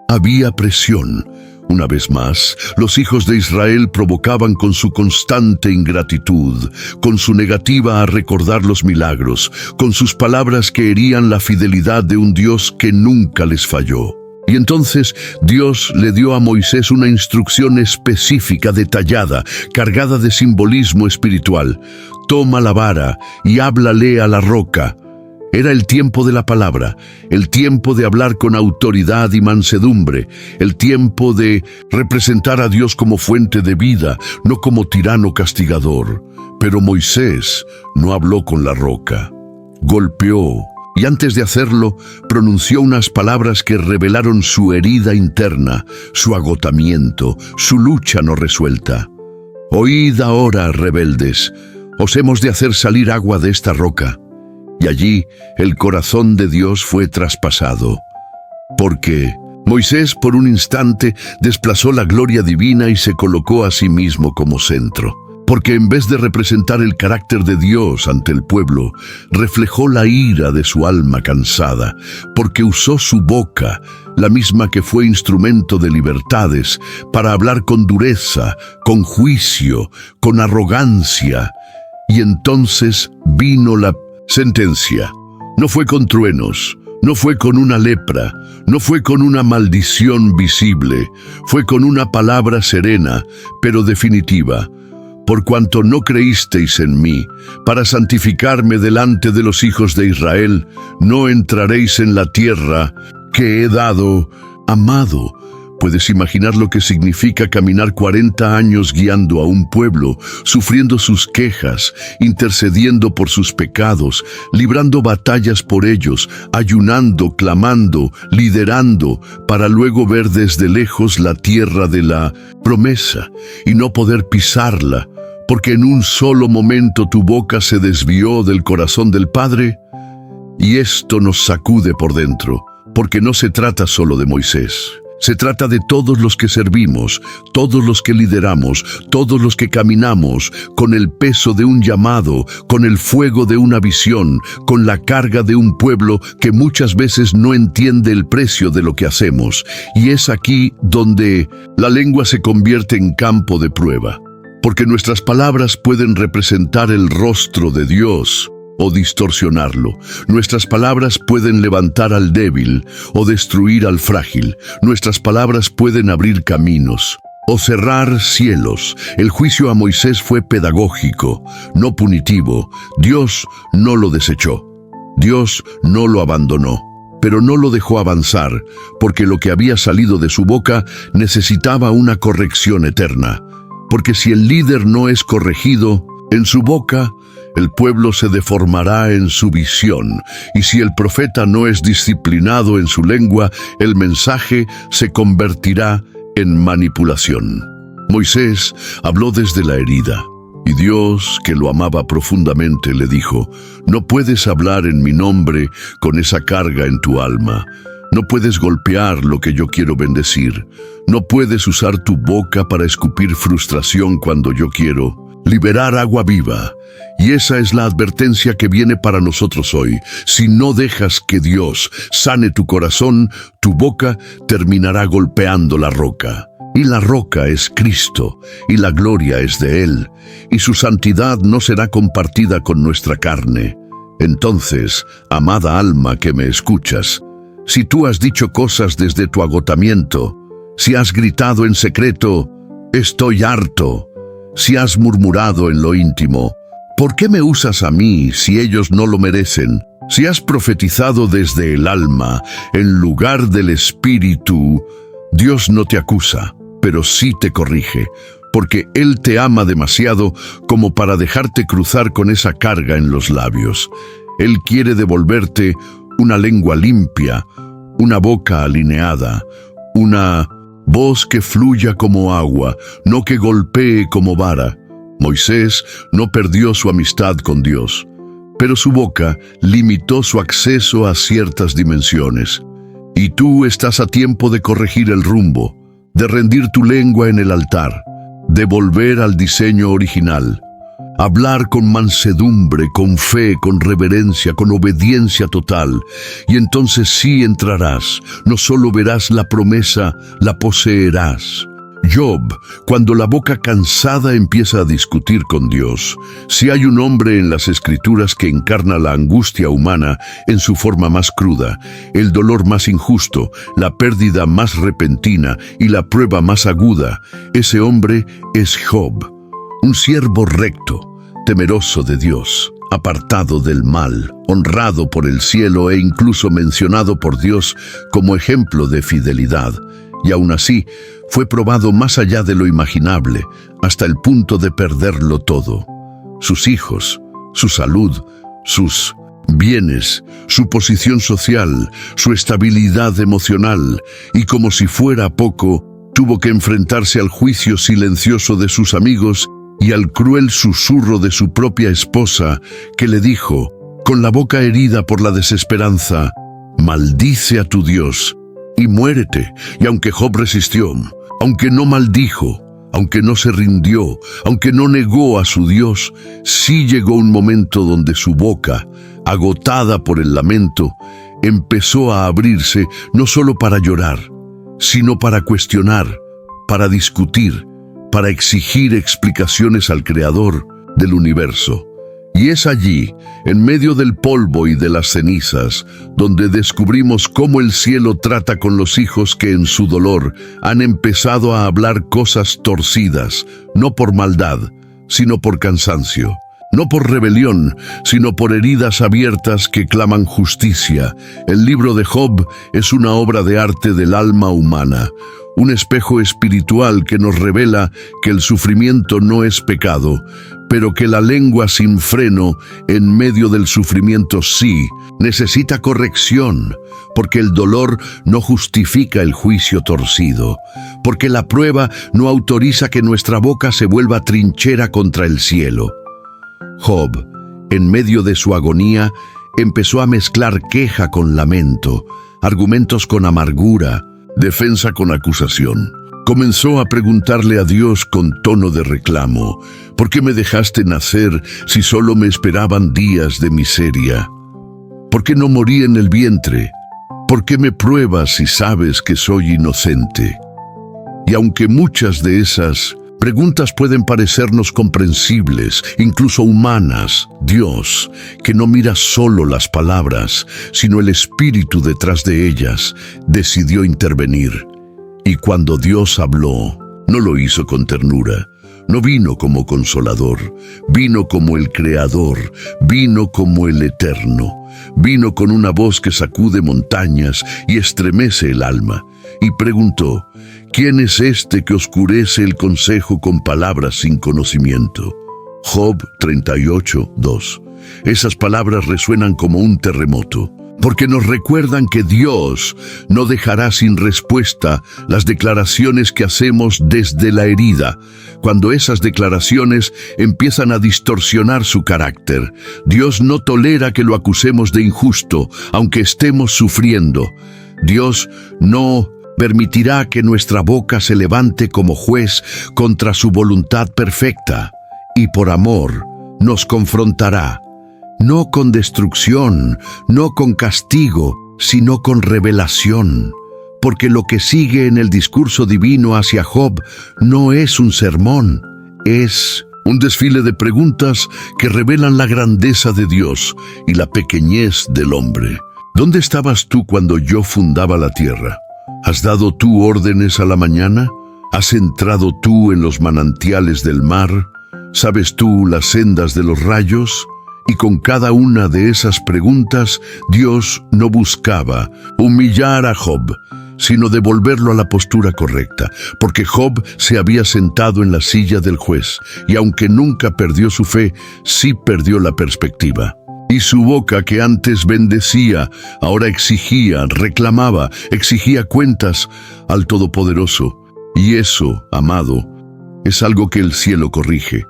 había presión. Una vez más, los hijos de Israel provocaban con su constante ingratitud, con su negativa a recordar los milagros, con sus palabras que herían la fidelidad de un Dios que nunca les falló. Y entonces Dios le dio a Moisés una instrucción específica, detallada, cargada de simbolismo espiritual. Toma la vara y háblale a la roca. Era el tiempo de la palabra, el tiempo de hablar con autoridad y mansedumbre, el tiempo de representar a Dios como fuente de vida, no como tirano castigador. Pero Moisés no habló con la roca. Golpeó, y antes de hacerlo, pronunció unas palabras que revelaron su herida interna, su agotamiento, su lucha no resuelta. Oíd ahora, rebeldes, os hemos de hacer salir agua de esta roca. Y allí el corazón de Dios fue traspasado. Porque Moisés por un instante desplazó la gloria divina y se colocó a sí mismo como centro. Porque en vez de representar el carácter de Dios ante el pueblo, reflejó la ira de su alma cansada, porque usó su boca, la misma que fue instrumento de libertades, para hablar con dureza, con juicio, con arrogancia. Y entonces vino la sentencia. No fue con truenos, no fue con una lepra, no fue con una maldición visible, fue con una palabra serena, pero definitiva. Por cuanto no creísteis en mí, para santificarme delante de los hijos de Israel, no entraréis en la tierra que he dado, amado. ¿Puedes imaginar lo que significa caminar 40 años guiando a un pueblo, sufriendo sus quejas, intercediendo por sus pecados, librando batallas por ellos, ayunando, clamando, liderando, para luego ver desde lejos la tierra de la promesa y no poder pisarla, porque en un solo momento tu boca se desvió del corazón del Padre? Y esto nos sacude por dentro, porque no se trata solo de Moisés. Se trata de todos los que servimos, todos los que lideramos, todos los que caminamos con el peso de un llamado, con el fuego de una visión, con la carga de un pueblo que muchas veces no entiende el precio de lo que hacemos. Y es aquí donde la lengua se convierte en campo de prueba, porque nuestras palabras pueden representar el rostro de Dios o distorsionarlo. Nuestras palabras pueden levantar al débil o destruir al frágil. Nuestras palabras pueden abrir caminos o cerrar cielos. El juicio a Moisés fue pedagógico, no punitivo. Dios no lo desechó. Dios no lo abandonó, pero no lo dejó avanzar, porque lo que había salido de su boca necesitaba una corrección eterna. Porque si el líder no es corregido en su boca, el pueblo se deformará en su visión, y si el profeta no es disciplinado en su lengua, el mensaje se convertirá en manipulación. Moisés habló desde la herida, y Dios, que lo amaba profundamente, le dijo: no puedes hablar en mi nombre con esa carga en tu alma. No puedes golpear lo que yo quiero bendecir. No puedes usar tu boca para escupir frustración cuando yo quiero liberar agua viva. Y esa es la advertencia que viene para nosotros hoy. Si no dejas que Dios sane tu corazón, tu boca terminará golpeando la roca. Y la roca es Cristo, y la gloria es de Él, y su santidad no será compartida con nuestra carne. Entonces, amada alma que me escuchas, si tú has dicho cosas desde tu agotamiento, si has gritado en secreto, estoy harto, si has murmurado en lo íntimo, ¿por qué me usas a mí si ellos no lo merecen? Si has profetizado desde el alma, en lugar del espíritu, Dios no te acusa, pero sí te corrige, porque Él te ama demasiado como para dejarte cruzar con esa carga en los labios. Él quiere devolverte una lengua limpia, una boca alineada, una voz que fluya como agua, no que golpee como vara. Moisés no perdió su amistad con Dios, pero su boca limitó su acceso a ciertas dimensiones. Y tú estás a tiempo de corregir el rumbo, de rendir tu lengua en el altar, de volver al diseño original. Hablar con mansedumbre, con fe, con reverencia, con obediencia total. Y entonces sí entrarás, no solo verás la promesa, la poseerás. Job, cuando la boca cansada empieza a discutir con Dios. Si hay un hombre en las Escrituras que encarna la angustia humana en su forma más cruda, el dolor más injusto, la pérdida más repentina y la prueba más aguda, ese hombre es Job, un siervo recto, temeroso de Dios, apartado del mal, honrado por el cielo e incluso mencionado por Dios como ejemplo de fidelidad. Y aún así, fue probado más allá de lo imaginable, hasta el punto de perderlo todo. Sus hijos, su salud, sus bienes, su posición social, su estabilidad emocional, y como si fuera poco, tuvo que enfrentarse al juicio silencioso de sus amigos y al cruel susurro de su propia esposa, que le dijo, con la boca herida por la desesperanza, «Maldice a tu Dios y muérete». Y aunque Job resistió, aunque no maldijo, aunque no se rindió, aunque no negó a su Dios, sí llegó un momento donde su boca, agotada por el lamento, empezó a abrirse no solo para llorar, sino para cuestionar, para discutir, para exigir explicaciones al Creador del universo. Y es allí, en medio del polvo y de las cenizas, donde descubrimos cómo el cielo trata con los hijos que en su dolor han empezado a hablar cosas torcidas, no por maldad, sino por cansancio, no por rebelión, sino por heridas abiertas que claman justicia. El libro de Job es una obra de arte del alma humana, un espejo espiritual que nos revela que el sufrimiento no es pecado, pero que la lengua sin freno en medio del sufrimiento sí necesita corrección, porque el dolor no justifica el juicio torcido, porque la prueba no autoriza que nuestra boca se vuelva trinchera contra el cielo. Job, en medio de su agonía, empezó a mezclar queja con lamento, argumentos con amargura, defensa con acusación. Comenzó a preguntarle a Dios con tono de reclamo, ¿por qué me dejaste nacer si solo me esperaban días de miseria? ¿Por qué no morí en el vientre? ¿Por qué me pruebas si sabes que soy inocente? Y aunque muchas de esas preguntas pueden parecernos comprensibles, incluso humanas, Dios, que no mira solo las palabras, sino el espíritu detrás de ellas, decidió intervenir. Y cuando Dios habló, no lo hizo con ternura, no vino como consolador, vino como el Creador, vino como el Eterno, vino con una voz que sacude montañas y estremece el alma, y preguntó, ¿quién es este que oscurece el consejo con palabras sin conocimiento? Job 38:2. Esas palabras resuenan como un terremoto, porque nos recuerdan que Dios no dejará sin respuesta las declaraciones que hacemos desde la herida, cuando esas declaraciones empiezan a distorsionar su carácter. Dios no tolera que lo acusemos de injusto, aunque estemos sufriendo. Dios no permitirá que nuestra boca se levante como juez contra su voluntad perfecta, y por amor nos confrontará, no con destrucción, no con castigo, sino con revelación, porque lo que sigue en el discurso divino hacia Job no es un sermón, es un desfile de preguntas que revelan la grandeza de Dios y la pequeñez del hombre. ¿Dónde estabas tú cuando yo fundaba la tierra? ¿Has dado tú órdenes a la mañana? ¿Has entrado tú en los manantiales del mar? ¿Sabes tú las sendas de los rayos? Y con cada una de esas preguntas, Dios no buscaba humillar a Job, sino devolverlo a la postura correcta, porque Job se había sentado en la silla del juez, y aunque nunca perdió su fe, sí perdió la perspectiva. Y su boca, que antes bendecía, ahora exigía, reclamaba, exigía cuentas al Todopoderoso. Y eso, amado, es algo que el cielo corrige.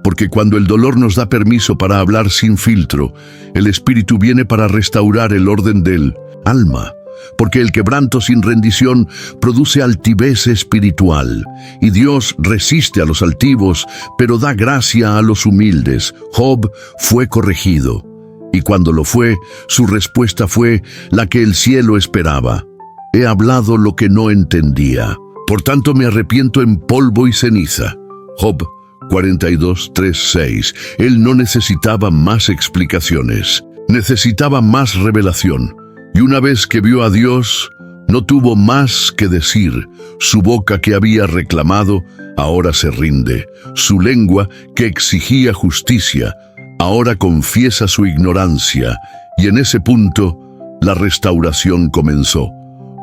Porque cuando el dolor nos da permiso para hablar sin filtro, el Espíritu viene para restaurar el orden del alma, porque el quebranto sin rendición produce altivez espiritual, y Dios resiste a los altivos, pero da gracia a los humildes. Job fue corregido, y cuando lo fue, su respuesta fue la que el cielo esperaba: he hablado lo que no entendía, por tanto me arrepiento en polvo y ceniza. Job 42, 3, 6. Él no necesitaba más explicaciones, necesitaba más revelación. Y una vez que vio a Dios, no tuvo más que decir. Su boca, que había reclamado, ahora se rinde. Su lengua, que exigía justicia, ahora confiesa su ignorancia. Y en ese punto, la restauración comenzó.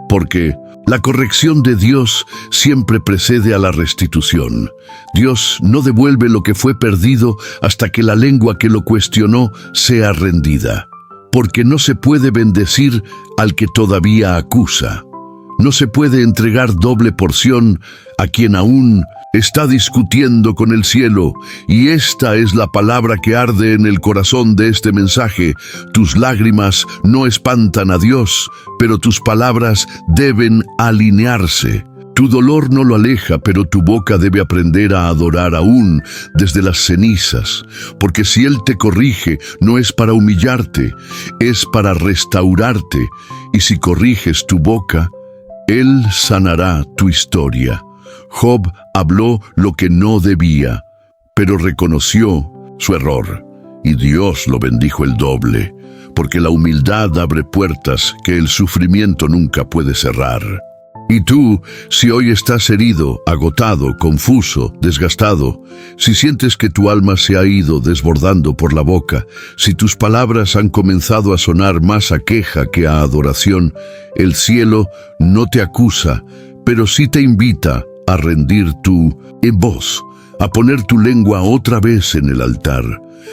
Porque la corrección de Dios siempre precede a la restitución. Dios no devuelve lo que fue perdido hasta que la lengua que lo cuestionó sea rendida. Porque no se puede bendecir al que todavía acusa. No se puede entregar doble porción a quien aún está discutiendo con el cielo. Y esta es la palabra que arde en el corazón de este mensaje: tus lágrimas no espantan a Dios, pero tus palabras deben alinearse. Tu dolor no lo aleja, pero tu boca debe aprender a adorar aún desde las cenizas, porque si Él te corrige, no es para humillarte, es para restaurarte, y si corriges tu boca, Él sanará tu historia. Job habló lo que no debía, pero reconoció su error, y Dios lo bendijo el doble, porque la humildad abre puertas que el sufrimiento nunca puede cerrar. Y tú, si hoy estás herido, agotado, confuso, desgastado, si sientes que tu alma se ha ido desbordando por la boca, si tus palabras han comenzado a sonar más a queja que a adoración, el cielo no te acusa, pero sí te invita a rendir tu voz, a poner tu lengua otra vez en el altar,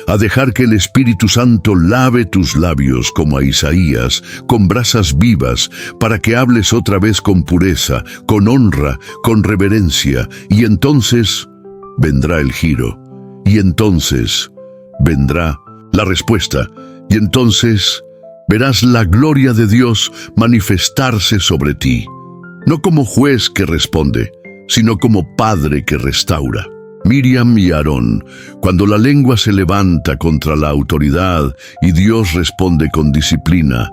a dejar que el Espíritu Santo lave tus labios como a Isaías, con brasas vivas, para que hables otra vez con pureza, con honra, con reverencia, y entonces vendrá el giro, y entonces vendrá la respuesta, y entonces verás la gloria de Dios manifestarse sobre ti, no como juez que responde, sino como padre que restaura. Miriam y Aarón, cuando la lengua se levanta contra la autoridad y Dios responde con disciplina,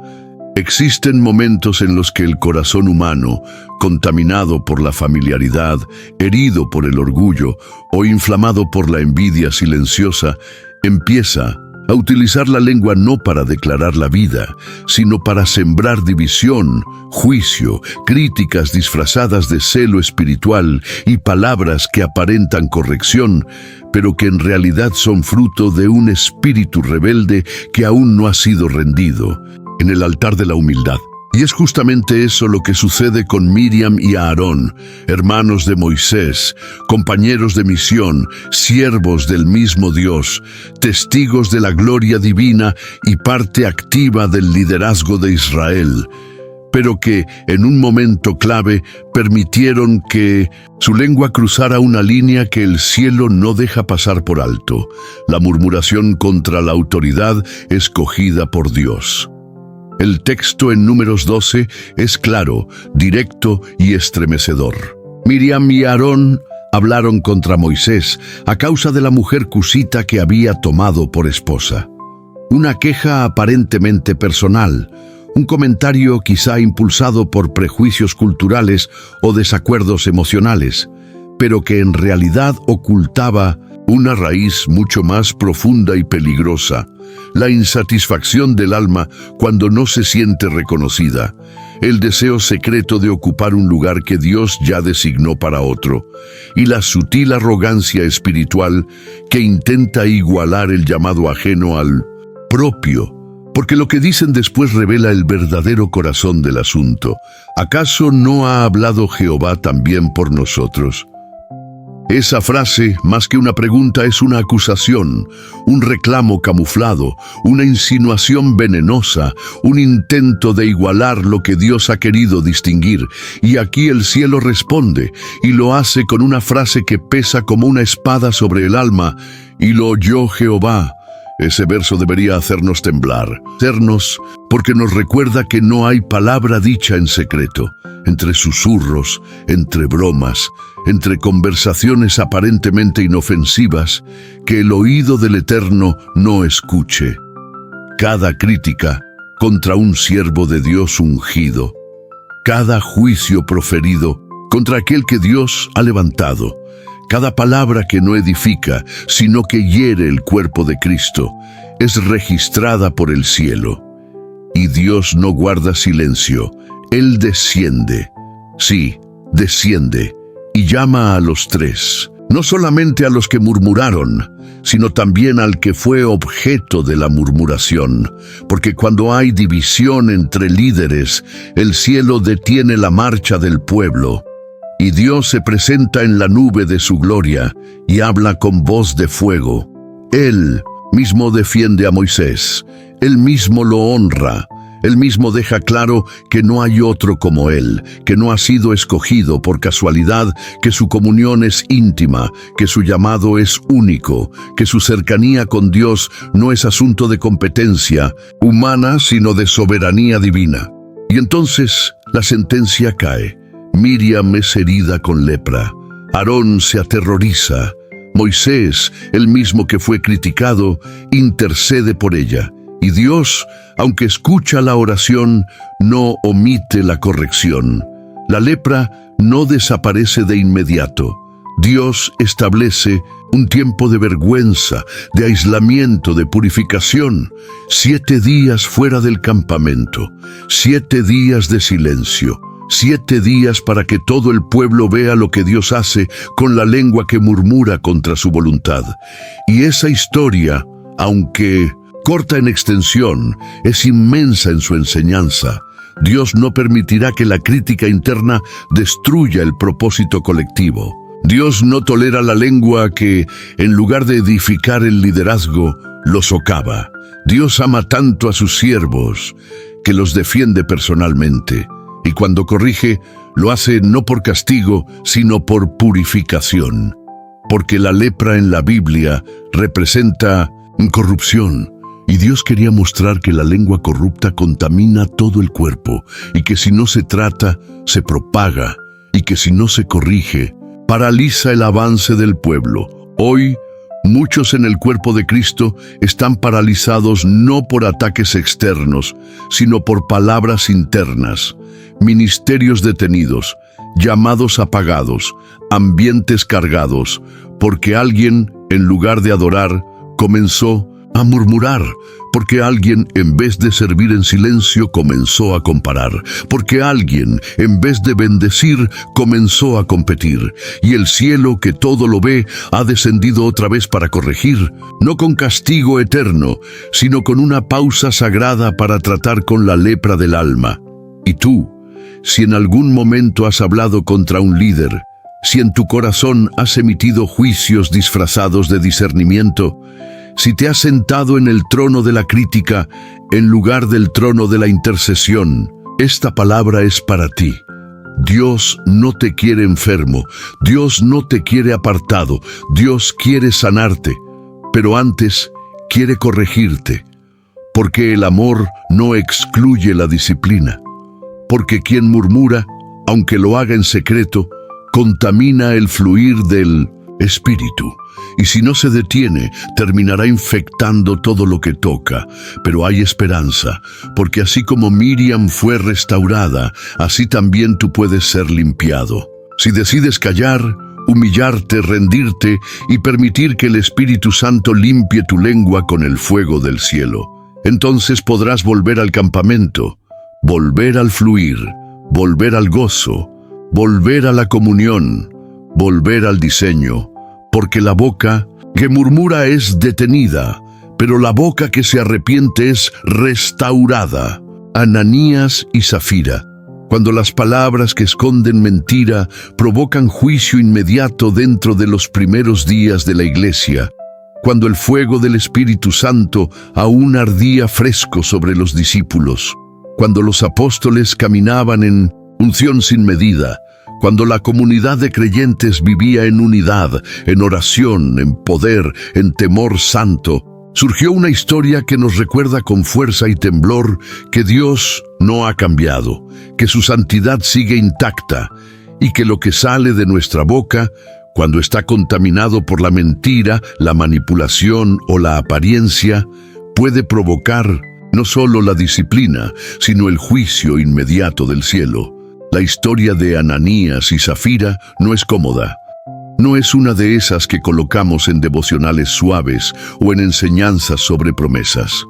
existen momentos en los que el corazón humano, contaminado por la familiaridad, herido por el orgullo o inflamado por la envidia silenciosa, empieza a utilizar la lengua no para declarar la vida, sino para sembrar división, juicio, críticas disfrazadas de celo espiritual y palabras que aparentan corrección, pero que en realidad son fruto de un espíritu rebelde que aún no ha sido rendido en el altar de la humildad. Y es justamente eso lo que sucede con Miriam y Aarón, hermanos de Moisés, compañeros de misión, siervos del mismo Dios, testigos de la gloria divina y parte activa del liderazgo de Israel, pero que en un momento clave permitieron que su lengua cruzara una línea que el cielo no deja pasar por alto: la murmuración contra la autoridad escogida por Dios. El texto en Números 12 es claro, directo y estremecedor. Miriam y Aarón hablaron contra Moisés a causa de la mujer cusita que había tomado por esposa. Una queja aparentemente personal, un comentario quizá impulsado por prejuicios culturales o desacuerdos emocionales, pero que en realidad ocultaba una raíz mucho más profunda y peligrosa: la insatisfacción del alma cuando no se siente reconocida, el deseo secreto de ocupar un lugar que Dios ya designó para otro, y la sutil arrogancia espiritual que intenta igualar el llamado ajeno al propio, porque lo que dicen después revela el verdadero corazón del asunto. ¿Acaso no ha hablado Jehová también por nosotros? Esa frase, más que una pregunta, es una acusación, un reclamo camuflado, una insinuación venenosa, un intento de igualar lo que Dios ha querido distinguir. Y aquí el cielo responde, y lo hace con una frase que pesa como una espada sobre el alma: y lo oyó Jehová. Ese verso debería hacernos temblar, porque nos recuerda que no hay palabra dicha en secreto, entre susurros, entre bromas, entre conversaciones aparentemente inofensivas, que el oído del Eterno no escuche. Cada crítica contra un siervo de Dios ungido, cada juicio proferido contra aquel que Dios ha levantado, cada palabra que no edifica, sino que hiere el cuerpo de Cristo, es registrada por el cielo. Y Dios no guarda silencio, Él desciende, sí, desciende, y llama a los tres, no solamente a los que murmuraron, sino también al que fue objeto de la murmuración, porque cuando hay división entre líderes, el cielo detiene la marcha del pueblo. Y Dios se presenta en la nube de su gloria y habla con voz de fuego. Él mismo defiende a Moisés, Él mismo lo honra, Él mismo deja claro que no hay otro como Él, que no ha sido escogido por casualidad, que su comunión es íntima, que su llamado es único, que su cercanía con Dios no es asunto de competencia humana, sino de soberanía divina. Y entonces la sentencia cae. Miriam es herida con lepra, Aarón se aterroriza, Moisés, el mismo que fue criticado, intercede por ella, y Dios, aunque escucha la oración, no omite la corrección. La lepra no desaparece de inmediato. Dios establece un tiempo de vergüenza, de aislamiento, de purificación, 7 días fuera del campamento, 7 días de silencio. 7 días para que todo el pueblo vea lo que Dios hace con la lengua que murmura contra su voluntad. Y esa historia, aunque corta en extensión, es inmensa en su enseñanza. Dios no permitirá que la crítica interna destruya el propósito colectivo. Dios no tolera la lengua que, en lugar de edificar el liderazgo, lo socava. Dios ama tanto a sus siervos que los defiende personalmente. Y cuando corrige, lo hace no por castigo, sino por purificación. Porque la lepra en la Biblia representa corrupción. Y Dios quería mostrar que la lengua corrupta contamina todo el cuerpo, y que si no se trata, se propaga, y que si no se corrige, paraliza el avance del pueblo. Hoy, muchos en el cuerpo de Cristo están paralizados no por ataques externos, sino por palabras internas. Ministerios detenidos, llamados apagados, ambientes cargados, porque alguien, en lugar de adorar, comenzó a murmurar, porque alguien, en vez de servir en silencio, comenzó a comparar, porque alguien, en vez de bendecir, comenzó a competir, y el cielo, que todo lo ve, ha descendido otra vez para corregir, no con castigo eterno, sino con una pausa sagrada para tratar con la lepra del alma. Y tú, si en algún momento has hablado contra un líder, si en tu corazón has emitido juicios disfrazados de discernimiento, si te has sentado en el trono de la crítica en lugar del trono de la intercesión, esta palabra es para ti. Dios no te quiere enfermo, Dios no te quiere apartado, Dios quiere sanarte, pero antes quiere corregirte, porque el amor no excluye la disciplina. Porque quien murmura, aunque lo haga en secreto, contamina el fluir del Espíritu, y si no se detiene, terminará infectando todo lo que toca. Pero hay esperanza, porque así como Miriam fue restaurada, así también tú puedes ser limpiado. Si decides callar, humillarte, rendirte y permitir que el Espíritu Santo limpie tu lengua con el fuego del cielo, entonces podrás volver al campamento, volver al fluir, volver al gozo, volver a la comunión, volver al diseño, porque la boca que murmura es detenida, pero la boca que se arrepiente es restaurada. Ananías y Zafira. Cuando las palabras que esconden mentira provocan juicio inmediato dentro de los primeros días de la iglesia, cuando el fuego del Espíritu Santo aún ardía fresco sobre los discípulos, cuando los apóstoles caminaban en unción sin medida, cuando la comunidad de creyentes vivía en unidad, en oración, en poder, en temor santo, Surgió una historia que nos recuerda con fuerza y temblor que Dios no ha cambiado, que su santidad sigue intacta y que lo que sale de nuestra boca, cuando está contaminado por la mentira, la manipulación o la apariencia, puede provocar no solo la disciplina, sino el juicio inmediato del cielo. La historia de Ananías y Zafira no es cómoda. No es una de esas que colocamos en devocionales suaves o en enseñanzas sobre promesas.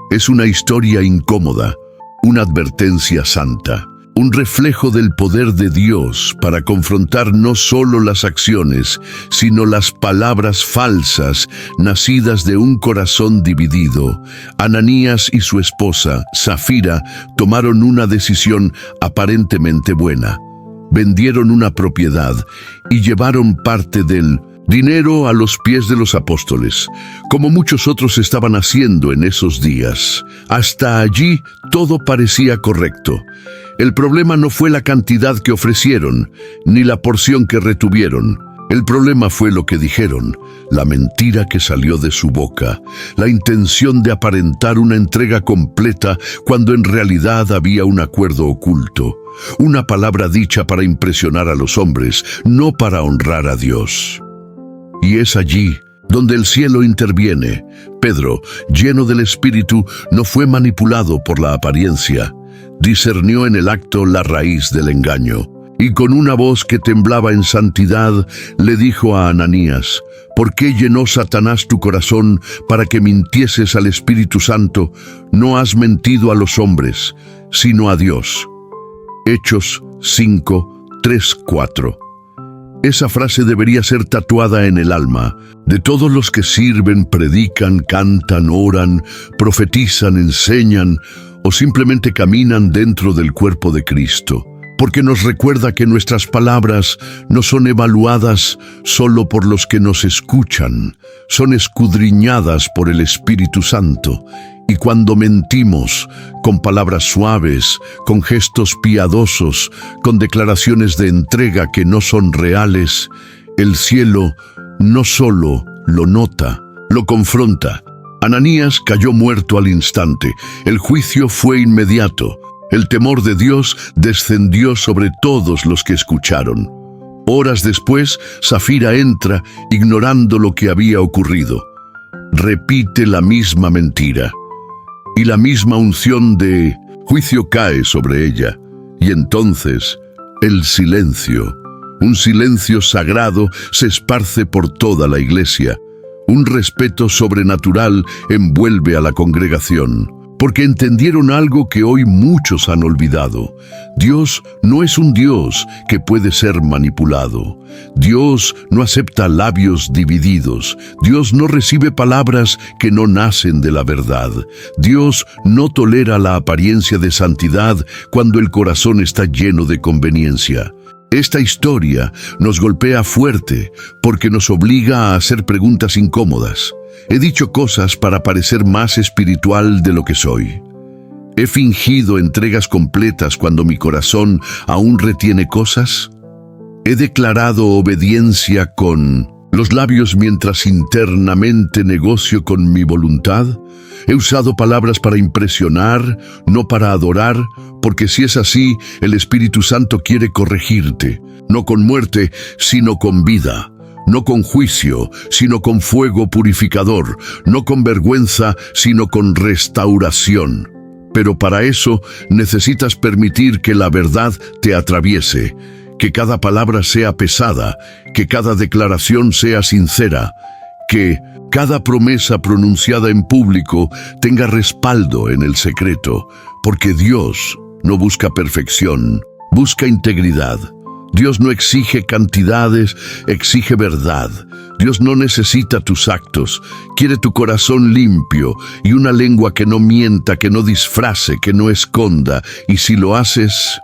Es una historia incómoda, una advertencia santa, un reflejo del poder de Dios para confrontar no solo las acciones, sino las palabras falsas nacidas de un corazón dividido. Ananías y su esposa, Zafira, tomaron una decisión aparentemente buena. Vendieron una propiedad y llevaron parte del dinero a los pies de los apóstoles, como muchos otros estaban haciendo en esos días. Hasta allí todo parecía correcto. El problema no fue la cantidad que ofrecieron, ni la porción que retuvieron. El problema fue lo que dijeron, la mentira que salió de su boca, la intención de aparentar una entrega completa cuando en realidad había un acuerdo oculto, una palabra dicha para impresionar a los hombres, no para honrar a Dios. Y es allí donde el cielo interviene. Pedro, lleno del Espíritu, no fue manipulado por la apariencia. Discernió en el acto la raíz del engaño. Y con una voz que temblaba en santidad, le dijo a Ananías: ¿por qué llenó Satanás tu corazón para que mintieses al Espíritu Santo? No has mentido a los hombres, sino a Dios. Hechos 5, 3, 4. Esa frase debería ser tatuada en el alma de todos los que sirven, predican, cantan, oran, profetizan, enseñan o simplemente caminan dentro del cuerpo de Cristo, porque nos recuerda que nuestras palabras no son evaluadas solo por los que nos escuchan, son escudriñadas por el Espíritu Santo. Y cuando mentimos, con palabras suaves, con gestos piadosos, con declaraciones de entrega que no son reales, el cielo no solo lo nota, lo confronta. Ananías cayó muerto al instante. El juicio fue inmediato. El temor de Dios descendió sobre todos los que escucharon. Horas después, Zafira entra, ignorando lo que había ocurrido. Repite la misma mentira. Y la misma unción de juicio cae sobre ella. Y entonces, el silencio, un silencio sagrado, se esparce por toda la iglesia. Un respeto sobrenatural envuelve a la congregación, porque entendieron algo que hoy muchos han olvidado. Dios no es un Dios que puede ser manipulado. Dios no acepta labios divididos. Dios no recibe palabras que no nacen de la verdad. Dios no tolera la apariencia de santidad cuando el corazón está lleno de conveniencia. Esta historia nos golpea fuerte porque nos obliga a hacer preguntas incómodas. ¿He dicho cosas para parecer más espiritual de lo que soy? ¿He fingido entregas completas cuando mi corazón aún retiene cosas? ¿He declarado obediencia con los labios mientras internamente negocio con mi voluntad? ¿He usado palabras para impresionar, no para adorar? Porque si es así, el Espíritu Santo quiere corregirte, no con muerte, sino con vida. No con juicio, sino con fuego purificador, no con vergüenza, sino con restauración. Pero para eso necesitas permitir que la verdad te atraviese, que cada palabra sea pesada, que cada declaración sea sincera, que cada promesa pronunciada en público tenga respaldo en el secreto, porque Dios no busca perfección, busca integridad. Dios no exige cantidades, exige verdad. Dios no necesita tus actos, quiere tu corazón limpio y una lengua que no mienta, que no disfrace, que no esconda. Y si lo haces,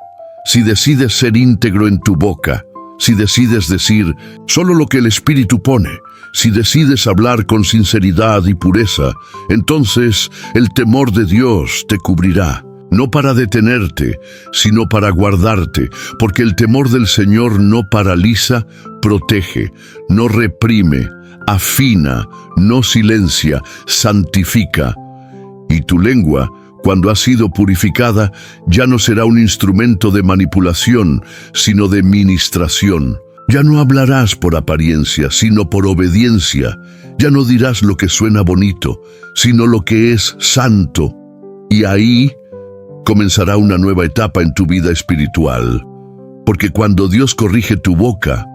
si decides ser íntegro en tu boca, si decides decir solo lo que el Espíritu pone, si decides hablar con sinceridad y pureza, entonces el temor de Dios te cubrirá. No para detenerte, sino para guardarte, porque el temor del Señor no paraliza, protege, no reprime, afina, no silencia, santifica. Y tu lengua, cuando ha sido purificada, ya no será un instrumento de manipulación, sino de ministración. Ya no hablarás por apariencia, sino por obediencia. Ya no dirás lo que suena bonito, sino lo que es santo. Y ahí comenzará una nueva etapa en tu vida espiritual. Porque cuando Dios corrige tu boca,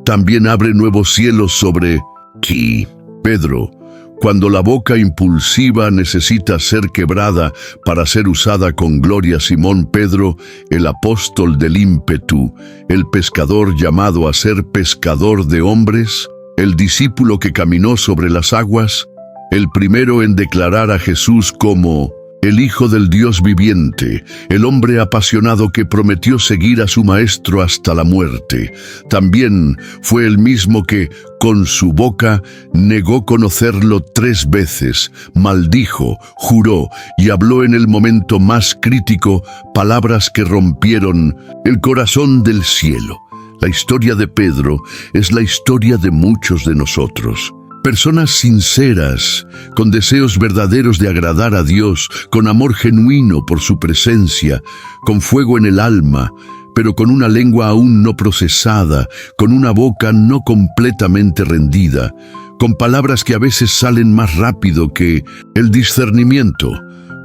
también abre nuevos cielos sobre ti. Pedro, cuando la boca impulsiva necesita ser quebrada para ser usada con gloria, Simón Pedro, el apóstol del ímpetu, el pescador llamado a ser pescador de hombres, el discípulo que caminó sobre las aguas, el primero en declarar a Jesús como el Hijo del Dios viviente, el hombre apasionado que prometió seguir a su Maestro hasta la muerte. También fue el mismo que, con su boca, negó conocerlo 3 veces, maldijo, juró y habló en el momento más crítico palabras que rompieron el corazón del cielo. La historia de Pedro es la historia de muchos de nosotros. Personas sinceras, con deseos verdaderos de agradar a Dios, con amor genuino por su presencia, con fuego en el alma, pero con una lengua aún no procesada, con una boca no completamente rendida, con palabras que a veces salen más rápido que el discernimiento,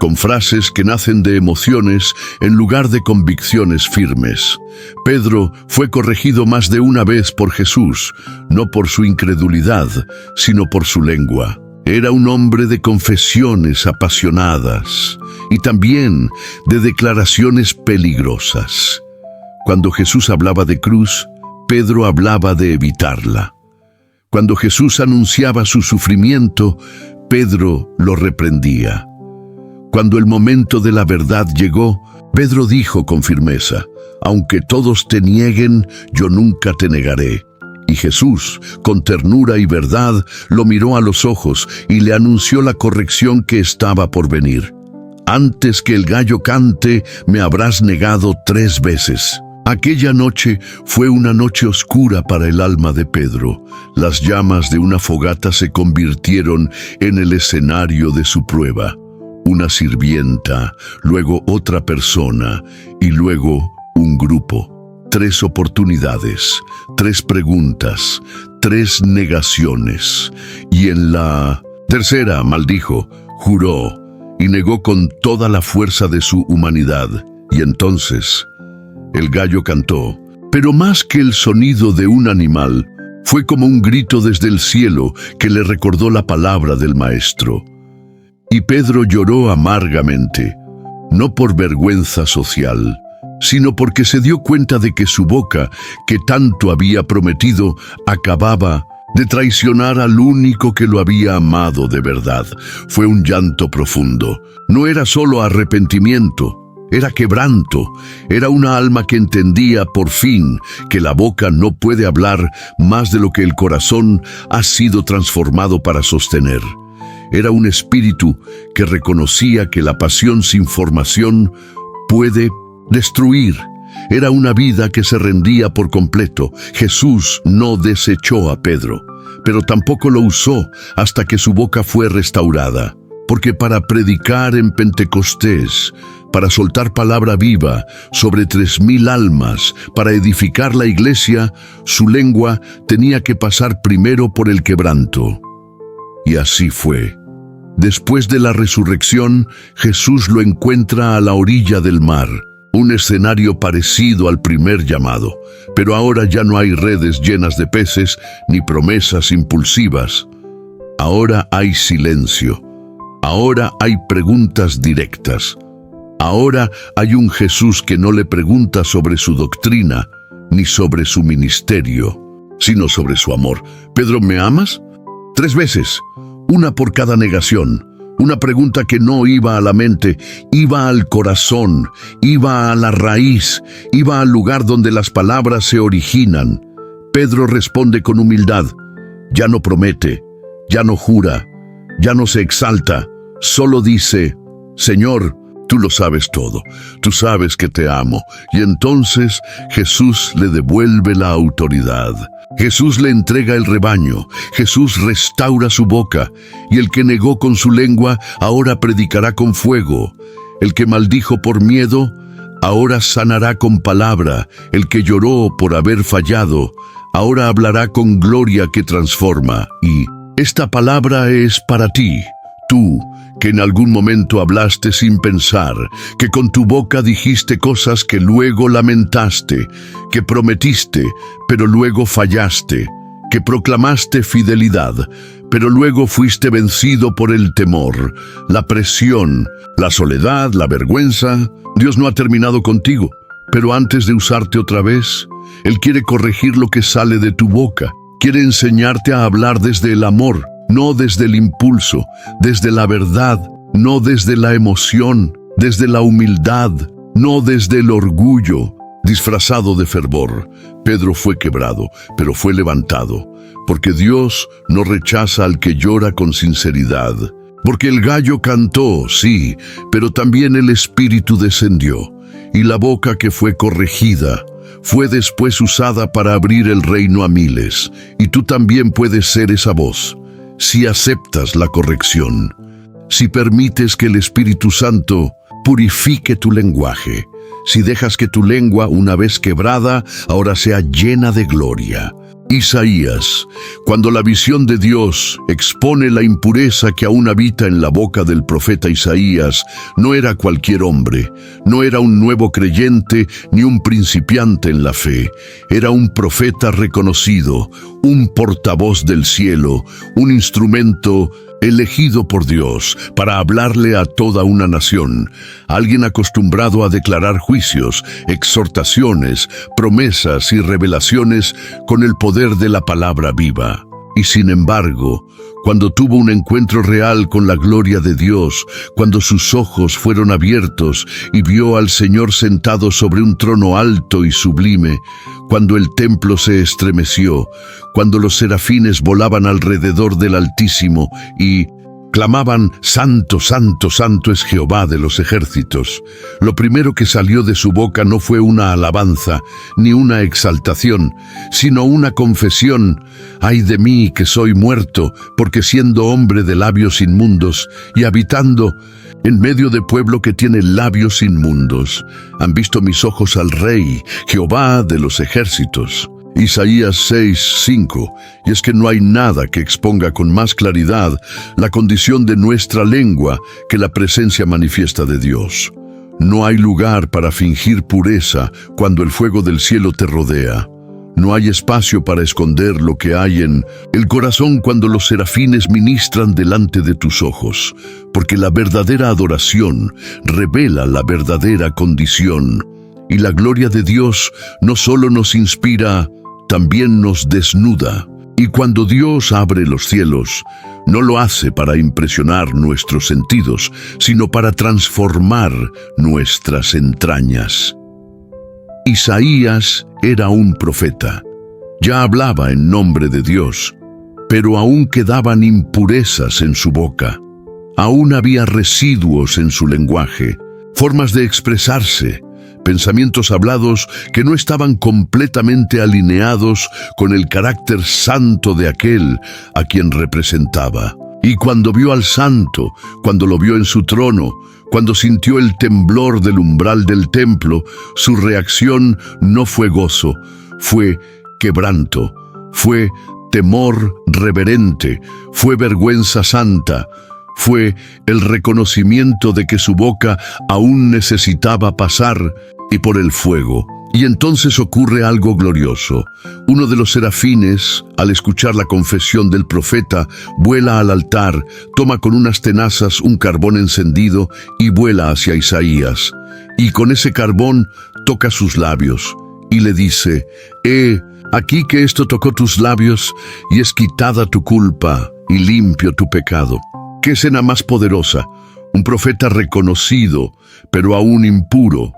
con frases que nacen de emociones en lugar de convicciones firmes. Pedro fue corregido más de una vez por Jesús, no por su incredulidad, sino por su lengua. Era un hombre de confesiones apasionadas y también de declaraciones peligrosas. Cuando Jesús hablaba de cruz, Pedro hablaba de evitarla. Cuando Jesús anunciaba su sufrimiento, Pedro lo reprendía. Cuando el momento de la verdad llegó, Pedro dijo con firmeza: «Aunque todos te nieguen, yo nunca te negaré». Y Jesús, con ternura y verdad, lo miró a los ojos y le anunció la corrección que estaba por venir. «Antes que el gallo cante, me habrás negado 3 veces». Aquella noche fue una noche oscura para el alma de Pedro. Las llamas de una fogata se convirtieron en el escenario de su prueba. Una sirvienta, luego otra persona y luego un grupo. 3 oportunidades, 3 preguntas, 3 negaciones. Y en la tercera maldijo, juró y negó con toda la fuerza de su humanidad. Y entonces el gallo cantó, pero más que el sonido de un animal, fue como un grito desde el cielo que le recordó la palabra del Maestro. Y Pedro lloró amargamente, no por vergüenza social, sino porque se dio cuenta de que su boca, que tanto había prometido, acababa de traicionar al único que lo había amado de verdad. Fue un llanto profundo. No era solo arrepentimiento, era quebranto. Era una alma que entendía por fin que la boca no puede hablar más de lo que el corazón ha sido transformado para sostener. Era un espíritu que reconocía que la pasión sin formación puede destruir. Era una vida que se rendía por completo. Jesús no desechó a Pedro, pero tampoco lo usó hasta que su boca fue restaurada. Porque para predicar en Pentecostés, para soltar palabra viva sobre 3,000 almas, para edificar la iglesia, su lengua tenía que pasar primero por el quebranto. Y así fue. Después de la resurrección, Jesús lo encuentra a la orilla del mar, un escenario parecido al primer llamado, pero ahora ya no hay redes llenas de peces ni promesas impulsivas. Ahora hay silencio. Ahora hay preguntas directas. Ahora hay un Jesús que no le pregunta sobre su doctrina ni sobre su ministerio, sino sobre su amor. «Pedro, ¿me amas?». 3 veces. Una por cada negación, una pregunta que no iba a la mente, iba al corazón, iba a la raíz, iba al lugar donde las palabras se originan. Pedro responde con humildad, ya no promete, ya no jura, ya no se exalta, solo dice, Señor, tú lo sabes todo, tú sabes que te amo. Y entonces Jesús le devuelve la autoridad. Jesús le entrega el rebaño, Jesús restaura su boca, y el que negó con su lengua, ahora predicará con fuego. El que maldijo por miedo, ahora sanará con palabra. El que lloró por haber fallado, ahora hablará con gloria que transforma. Y esta palabra es para ti, tú, que en algún momento hablaste sin pensar, que con tu boca dijiste cosas que luego lamentaste, que prometiste, pero luego fallaste, que proclamaste fidelidad, pero luego fuiste vencido por el temor, la presión, la soledad, la vergüenza. Dios no ha terminado contigo, pero antes de usarte otra vez, Él quiere corregir lo que sale de tu boca, quiere enseñarte a hablar desde el amor, no desde el impulso, desde la verdad, no desde la emoción, desde la humildad, no desde el orgullo, disfrazado de fervor. Pedro fue quebrado, pero fue levantado, porque Dios no rechaza al que llora con sinceridad. Porque el gallo cantó, sí, pero también el Espíritu descendió, y la boca que fue corregida fue después usada para abrir el reino a miles, y tú también puedes ser esa voz. Si aceptas la corrección, si permites que el Espíritu Santo purifique tu lenguaje, si dejas que tu lengua, una vez quebrada, ahora sea llena de gloria. Isaías, cuando la visión de Dios expone la impureza que aún habita en la boca del profeta Isaías, no era cualquier hombre, no era un nuevo creyente ni un principiante en la fe, era un profeta reconocido, un portavoz del cielo, un instrumento elegido por Dios para hablarle a toda una nación, alguien acostumbrado a declarar juicios, exhortaciones, promesas y revelaciones con el poder de la palabra viva. Y sin embargo, cuando tuvo un encuentro real con la gloria de Dios, cuando sus ojos fueron abiertos y vio al Señor sentado sobre un trono alto y sublime, cuando el templo se estremeció, cuando los serafines volaban alrededor del Altísimo y clamaban, Santo, Santo, Santo es Jehová de los ejércitos, lo primero que salió de su boca no fue una alabanza ni una exaltación, sino una confesión: ay de mí que soy muerto, porque siendo hombre de labios inmundos y habitando en medio de pueblo que tiene labios inmundos, han visto mis ojos al Rey, Jehová de los ejércitos. Isaías 6:5, y es que no hay nada que exponga con más claridad la condición de nuestra lengua que la presencia manifiesta de Dios. No hay lugar para fingir pureza cuando el fuego del cielo te rodea. No hay espacio para esconder lo que hay en el corazón cuando los serafines ministran delante de tus ojos, porque la verdadera adoración revela la verdadera condición. Y la gloria de Dios no solo nos inspira, también nos desnuda. Y cuando Dios abre los cielos, no lo hace para impresionar nuestros sentidos, sino para transformar nuestras entrañas. Isaías era un profeta. Ya hablaba en nombre de Dios, pero aún quedaban impurezas en su boca. Aún había residuos en su lenguaje, formas de expresarse, pensamientos hablados que no estaban completamente alineados con el carácter santo de aquel a quien representaba. Y cuando vio al santo, cuando lo vio en su trono, cuando sintió el temblor del umbral del templo, su reacción no fue gozo, fue quebranto, fue temor reverente, fue vergüenza santa, fue el reconocimiento de que su boca aún necesitaba pasar y por el fuego. Y entonces ocurre algo glorioso. Uno de los serafines, al escuchar la confesión del profeta, vuela al altar, toma con unas tenazas un carbón encendido y vuela hacia Isaías. Y con ese carbón toca sus labios y le dice: aquí que esto tocó tus labios y es quitada tu culpa y limpio tu pecado. ¿Qué escena más poderosa? Un profeta reconocido, pero aún impuro.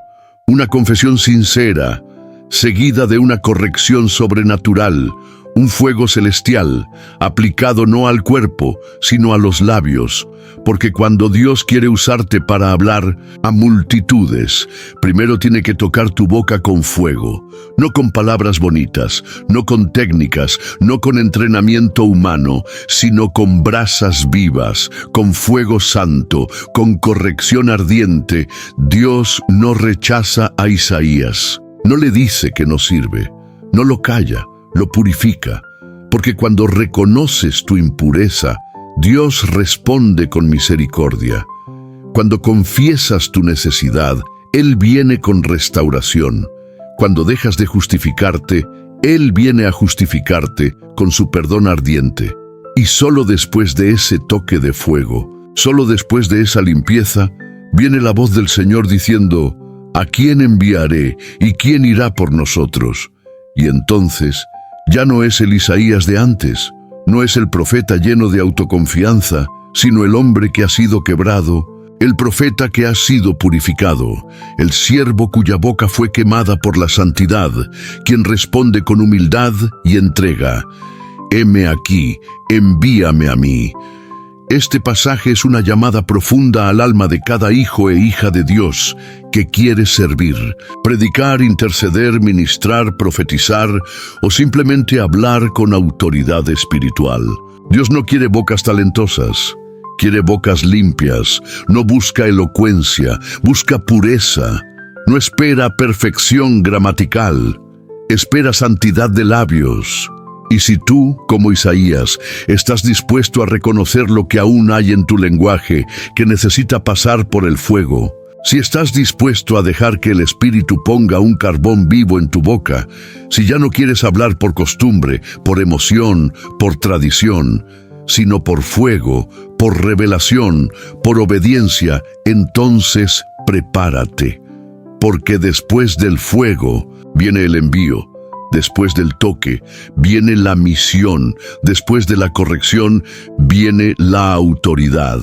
Una confesión sincera, seguida de una corrección sobrenatural, un fuego celestial, aplicado no al cuerpo, sino a los labios, porque cuando Dios quiere usarte para hablar a multitudes, primero tiene que tocar tu boca con fuego, no con palabras bonitas, no con técnicas, no con entrenamiento humano, sino con brasas vivas, con fuego santo, con corrección ardiente. Dios no rechaza a Isaías, no le dice que no sirve, no lo calla, lo purifica, porque cuando reconoces tu impureza, Dios responde con misericordia. Cuando confiesas tu necesidad, Él viene con restauración. Cuando dejas de justificarte, Él viene a justificarte con su perdón ardiente. Y solo después de ese toque de fuego, solo después de esa limpieza, viene la voz del Señor diciendo: ¿a quién enviaré y quién irá por nosotros? Y entonces, ya no es el Isaías de antes, no es el profeta lleno de autoconfianza, sino el hombre que ha sido quebrado, el profeta que ha sido purificado, el siervo cuya boca fue quemada por la santidad, quien responde con humildad y entrega: heme aquí, envíame a mí. Este pasaje es una llamada profunda al alma de cada hijo e hija de Dios que quiere servir, predicar, interceder, ministrar, profetizar o simplemente hablar con autoridad espiritual. Dios no quiere bocas talentosas, quiere bocas limpias. No busca elocuencia, busca pureza. No espera perfección gramatical, espera santidad de labios. Y si tú, como Isaías, estás dispuesto a reconocer lo que aún hay en tu lenguaje, que necesita pasar por el fuego, si estás dispuesto a dejar que el Espíritu ponga un carbón vivo en tu boca, si ya no quieres hablar por costumbre, por emoción, por tradición, sino por fuego, por revelación, por obediencia, entonces prepárate, porque después del fuego viene el envío. Después del toque, viene la misión. Después de la corrección, viene la autoridad.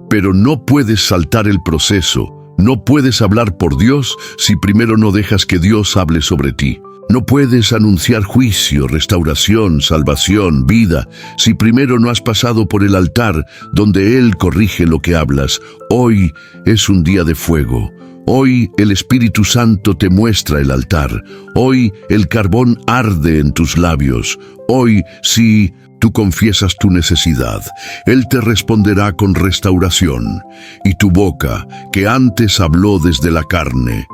Pero no puedes saltar el proceso. No puedes hablar por Dios si primero no dejas que Dios hable sobre ti. No puedes anunciar juicio, restauración, salvación, vida, si primero no has pasado por el altar donde Él corrige lo que hablas. Hoy es un día de fuego. Hoy el Espíritu Santo te muestra el altar. Hoy el carbón arde en tus labios. Hoy, si tú confiesas tu necesidad, Él te responderá con restauración. Y tu boca, que antes habló desde la carne,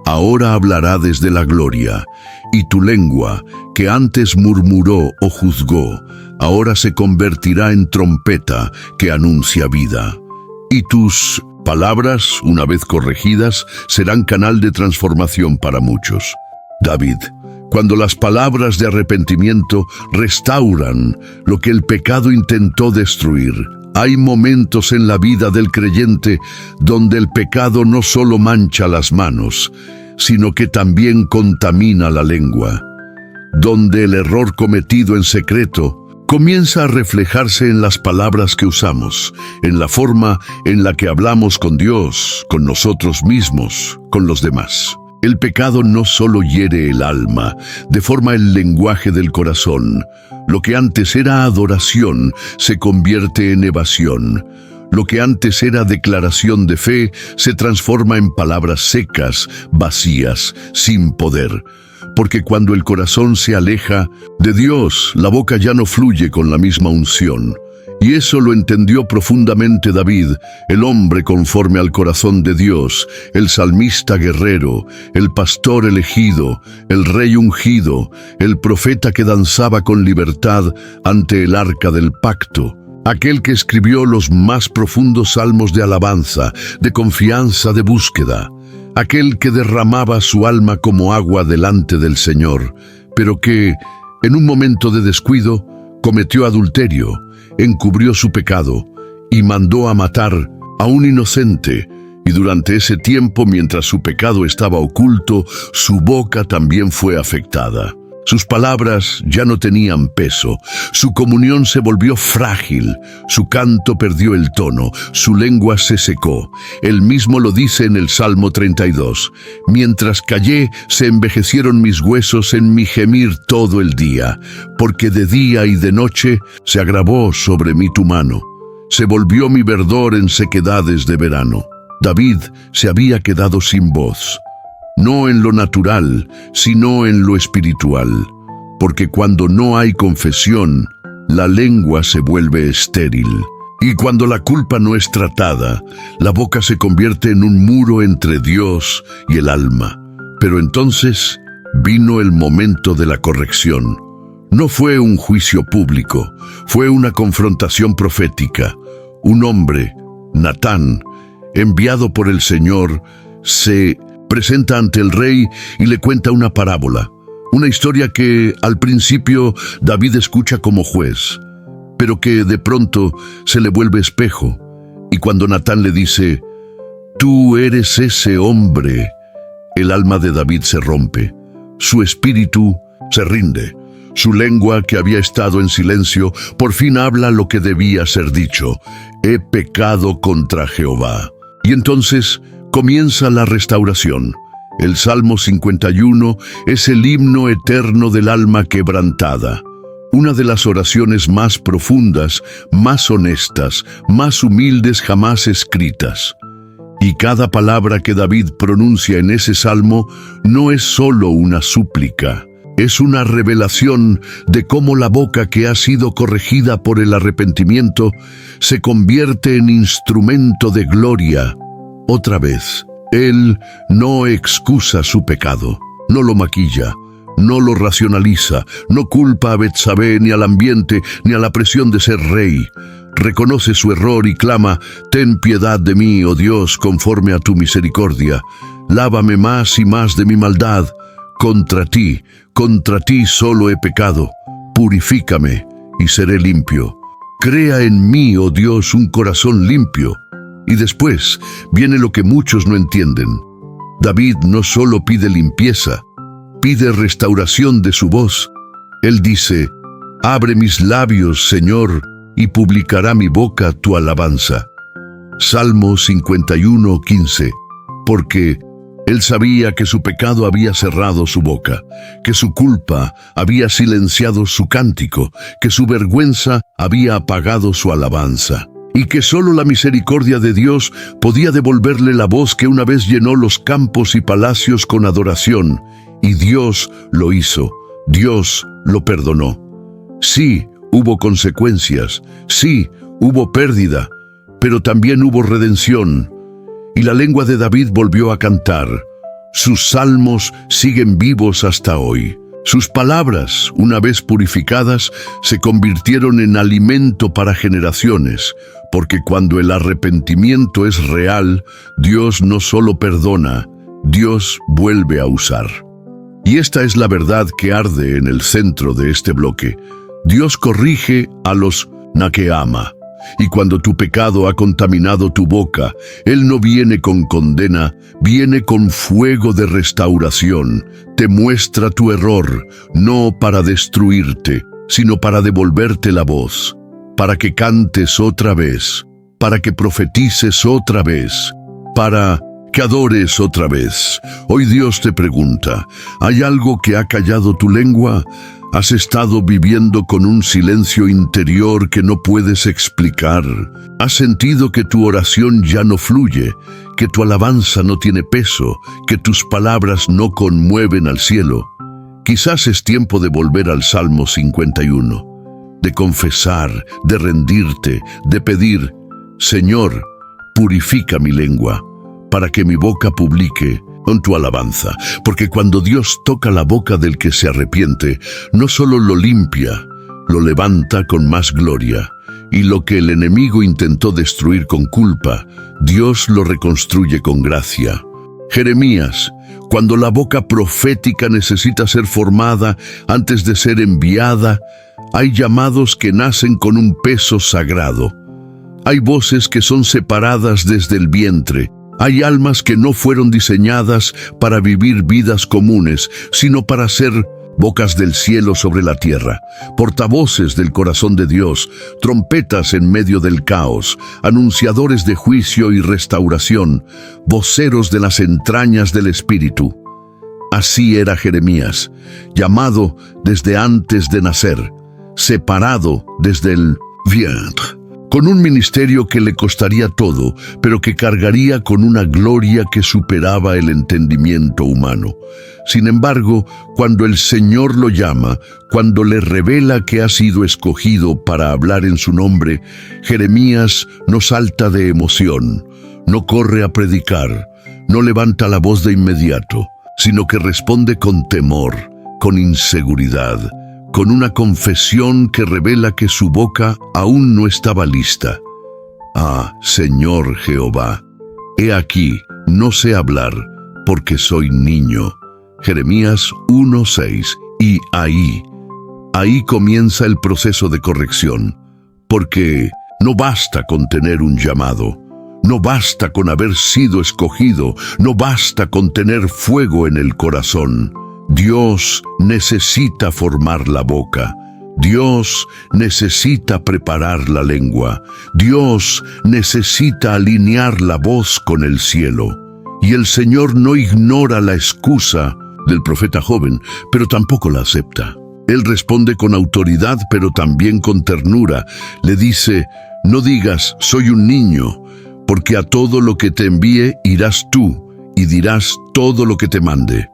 ahora hablará desde la gloria. Y tu lengua, que antes murmuró o juzgó, ahora se convertirá en trompeta que anuncia vida. Y tus palabras, una vez corregidas, serán canal de transformación para muchos. David, cuando las palabras de arrepentimiento restauran lo que el pecado intentó destruir, hay momentos en la vida del creyente donde el pecado no solo mancha las manos, sino que también contamina la lengua, donde el error cometido en secreto comienza a reflejarse en las palabras que usamos, en la forma en la que hablamos con Dios, con nosotros mismos, con los demás. El pecado no solo hiere el alma, deforma el lenguaje del corazón. Lo que antes era adoración se convierte en evasión. Lo que antes era declaración de fe se transforma en palabras secas, vacías, sin poder. Porque cuando el corazón se aleja de Dios, la boca ya no fluye con la misma unción. Y eso lo entendió profundamente David, el hombre conforme al corazón de Dios, el salmista guerrero, el pastor elegido, el rey ungido, el profeta que danzaba con libertad ante el arca del pacto, aquel que escribió los más profundos salmos de alabanza, de confianza, de búsqueda, aquel que derramaba su alma como agua delante del Señor, pero que, en un momento de descuido, cometió adulterio, encubrió su pecado y mandó a matar a un inocente. Y durante ese tiempo, mientras su pecado estaba oculto, su boca también fue afectada. Sus palabras ya no tenían peso, su comunión se volvió frágil, su canto perdió el tono, su lengua se secó. Él mismo lo dice en el Salmo 32. Mientras callé, se envejecieron mis huesos en mi gemir todo el día, porque de día y de noche se agravó sobre mí tu mano. Se volvió mi verdor en sequedades de verano. David se había quedado sin voz. No en lo natural, sino en lo espiritual, porque cuando no hay confesión, la lengua se vuelve estéril. Y cuando la culpa no es tratada, la boca se convierte en un muro entre Dios y el alma. Pero entonces vino el momento de la corrección. No fue un juicio público, fue una confrontación profética. Un hombre, Natán, enviado por el Señor, se presenta ante el rey y le cuenta una parábola, una historia que al principio David escucha como juez, pero que de pronto se le vuelve espejo. Y cuando Natán le dice, «Tú eres ese hombre», el alma de David se rompe, su espíritu se rinde. Su lengua, que había estado en silencio, por fin habla lo que debía ser dicho: «He pecado contra Jehová». Y entonces comienza la restauración. El Salmo 51 es el himno eterno del alma quebrantada. Una de las oraciones más profundas, más honestas, más humildes jamás escritas. Y cada palabra que David pronuncia en ese salmo no es solo una súplica. Es una revelación de cómo la boca que ha sido corregida por el arrepentimiento se convierte en instrumento de gloria. Otra vez, él no excusa su pecado, no lo maquilla, no lo racionaliza, no culpa a Betsabé, ni al ambiente, ni a la presión de ser rey. Reconoce su error y clama: «Ten piedad de mí, oh Dios, conforme a tu misericordia. Lávame más y más de mi maldad. Contra ti solo he pecado. Purifícame y seré limpio. Crea en mí, oh Dios, un corazón limpio». Y después viene lo que muchos no entienden. David no solo pide limpieza, pide restauración de su voz. Él dice: «Abre mis labios, Señor, y publicará mi boca tu alabanza». Salmo 51:15. Porque él sabía que su pecado había cerrado su boca, que su culpa había silenciado su cántico, que su vergüenza había apagado su alabanza, y que solo la misericordia de Dios podía devolverle la voz que una vez llenó los campos y palacios con adoración. Y Dios lo hizo, Dios lo perdonó. Sí, hubo consecuencias, sí, hubo pérdida, pero también hubo redención. Y la lengua de David volvió a cantar. Sus salmos siguen vivos hasta hoy. Sus palabras, una vez purificadas, se convirtieron en alimento para generaciones, porque cuando el arrepentimiento es real, Dios no solo perdona, Dios vuelve a usar. Y esta es la verdad que arde en el centro de este bloque. Dios corrige a los que ama. Y cuando tu pecado ha contaminado tu boca, Él no viene con condena, viene con fuego de restauración. Te muestra tu error, no para destruirte, sino para devolverte la voz, para que cantes otra vez, para que profetices otra vez, para que adores otra vez. Hoy Dios te pregunta: ¿hay algo que ha callado tu lengua? ¿Has estado viviendo con un silencio interior que no puedes explicar? ¿Has sentido que tu oración ya no fluye, que tu alabanza no tiene peso, que tus palabras no conmueven al cielo? Quizás es tiempo de volver al Salmo 51, de confesar, de rendirte, de pedir: Señor, purifica mi lengua, para que mi boca publique con tu alabanza, porque cuando Dios toca la boca del que se arrepiente, no solo lo limpia, lo levanta con más gloria, y lo que el enemigo intentó destruir con culpa, Dios lo reconstruye con gracia. Jeremías: cuando la boca profética necesita ser formada antes de ser enviada, hay llamados que nacen con un peso sagrado. Hay voces que son separadas desde el vientre. Hay almas que no fueron diseñadas para vivir vidas comunes, sino para ser bocas del cielo sobre la tierra, portavoces del corazón de Dios, trompetas en medio del caos, anunciadores de juicio y restauración, voceros de las entrañas del Espíritu. Así era Jeremías, llamado desde antes de nacer, separado desde el vientre, con un ministerio que le costaría todo, pero que cargaría con una gloria que superaba el entendimiento humano. Sin embargo, cuando el Señor lo llama, cuando le revela que ha sido escogido para hablar en su nombre, Jeremías no salta de emoción, no corre a predicar, no levanta la voz de inmediato, sino que responde con temor, con inseguridad, con una confesión que revela que su boca aún no estaba lista. Ah, Señor Jehová, he aquí, no sé hablar, porque soy niño. Jeremías 1:6. Y ahí comienza el proceso de corrección, porque no basta con tener un llamado, no basta con haber sido escogido, no basta con tener fuego en el corazón. Dios necesita formar la boca. Dios necesita preparar la lengua. Dios necesita alinear la voz con el cielo. Y el Señor no ignora la excusa del profeta joven, pero tampoco la acepta. Él responde con autoridad, pero también con ternura. Le dice, no digas, soy un niño, porque a todo lo que te envíe irás tú, y dirás todo lo que te mande.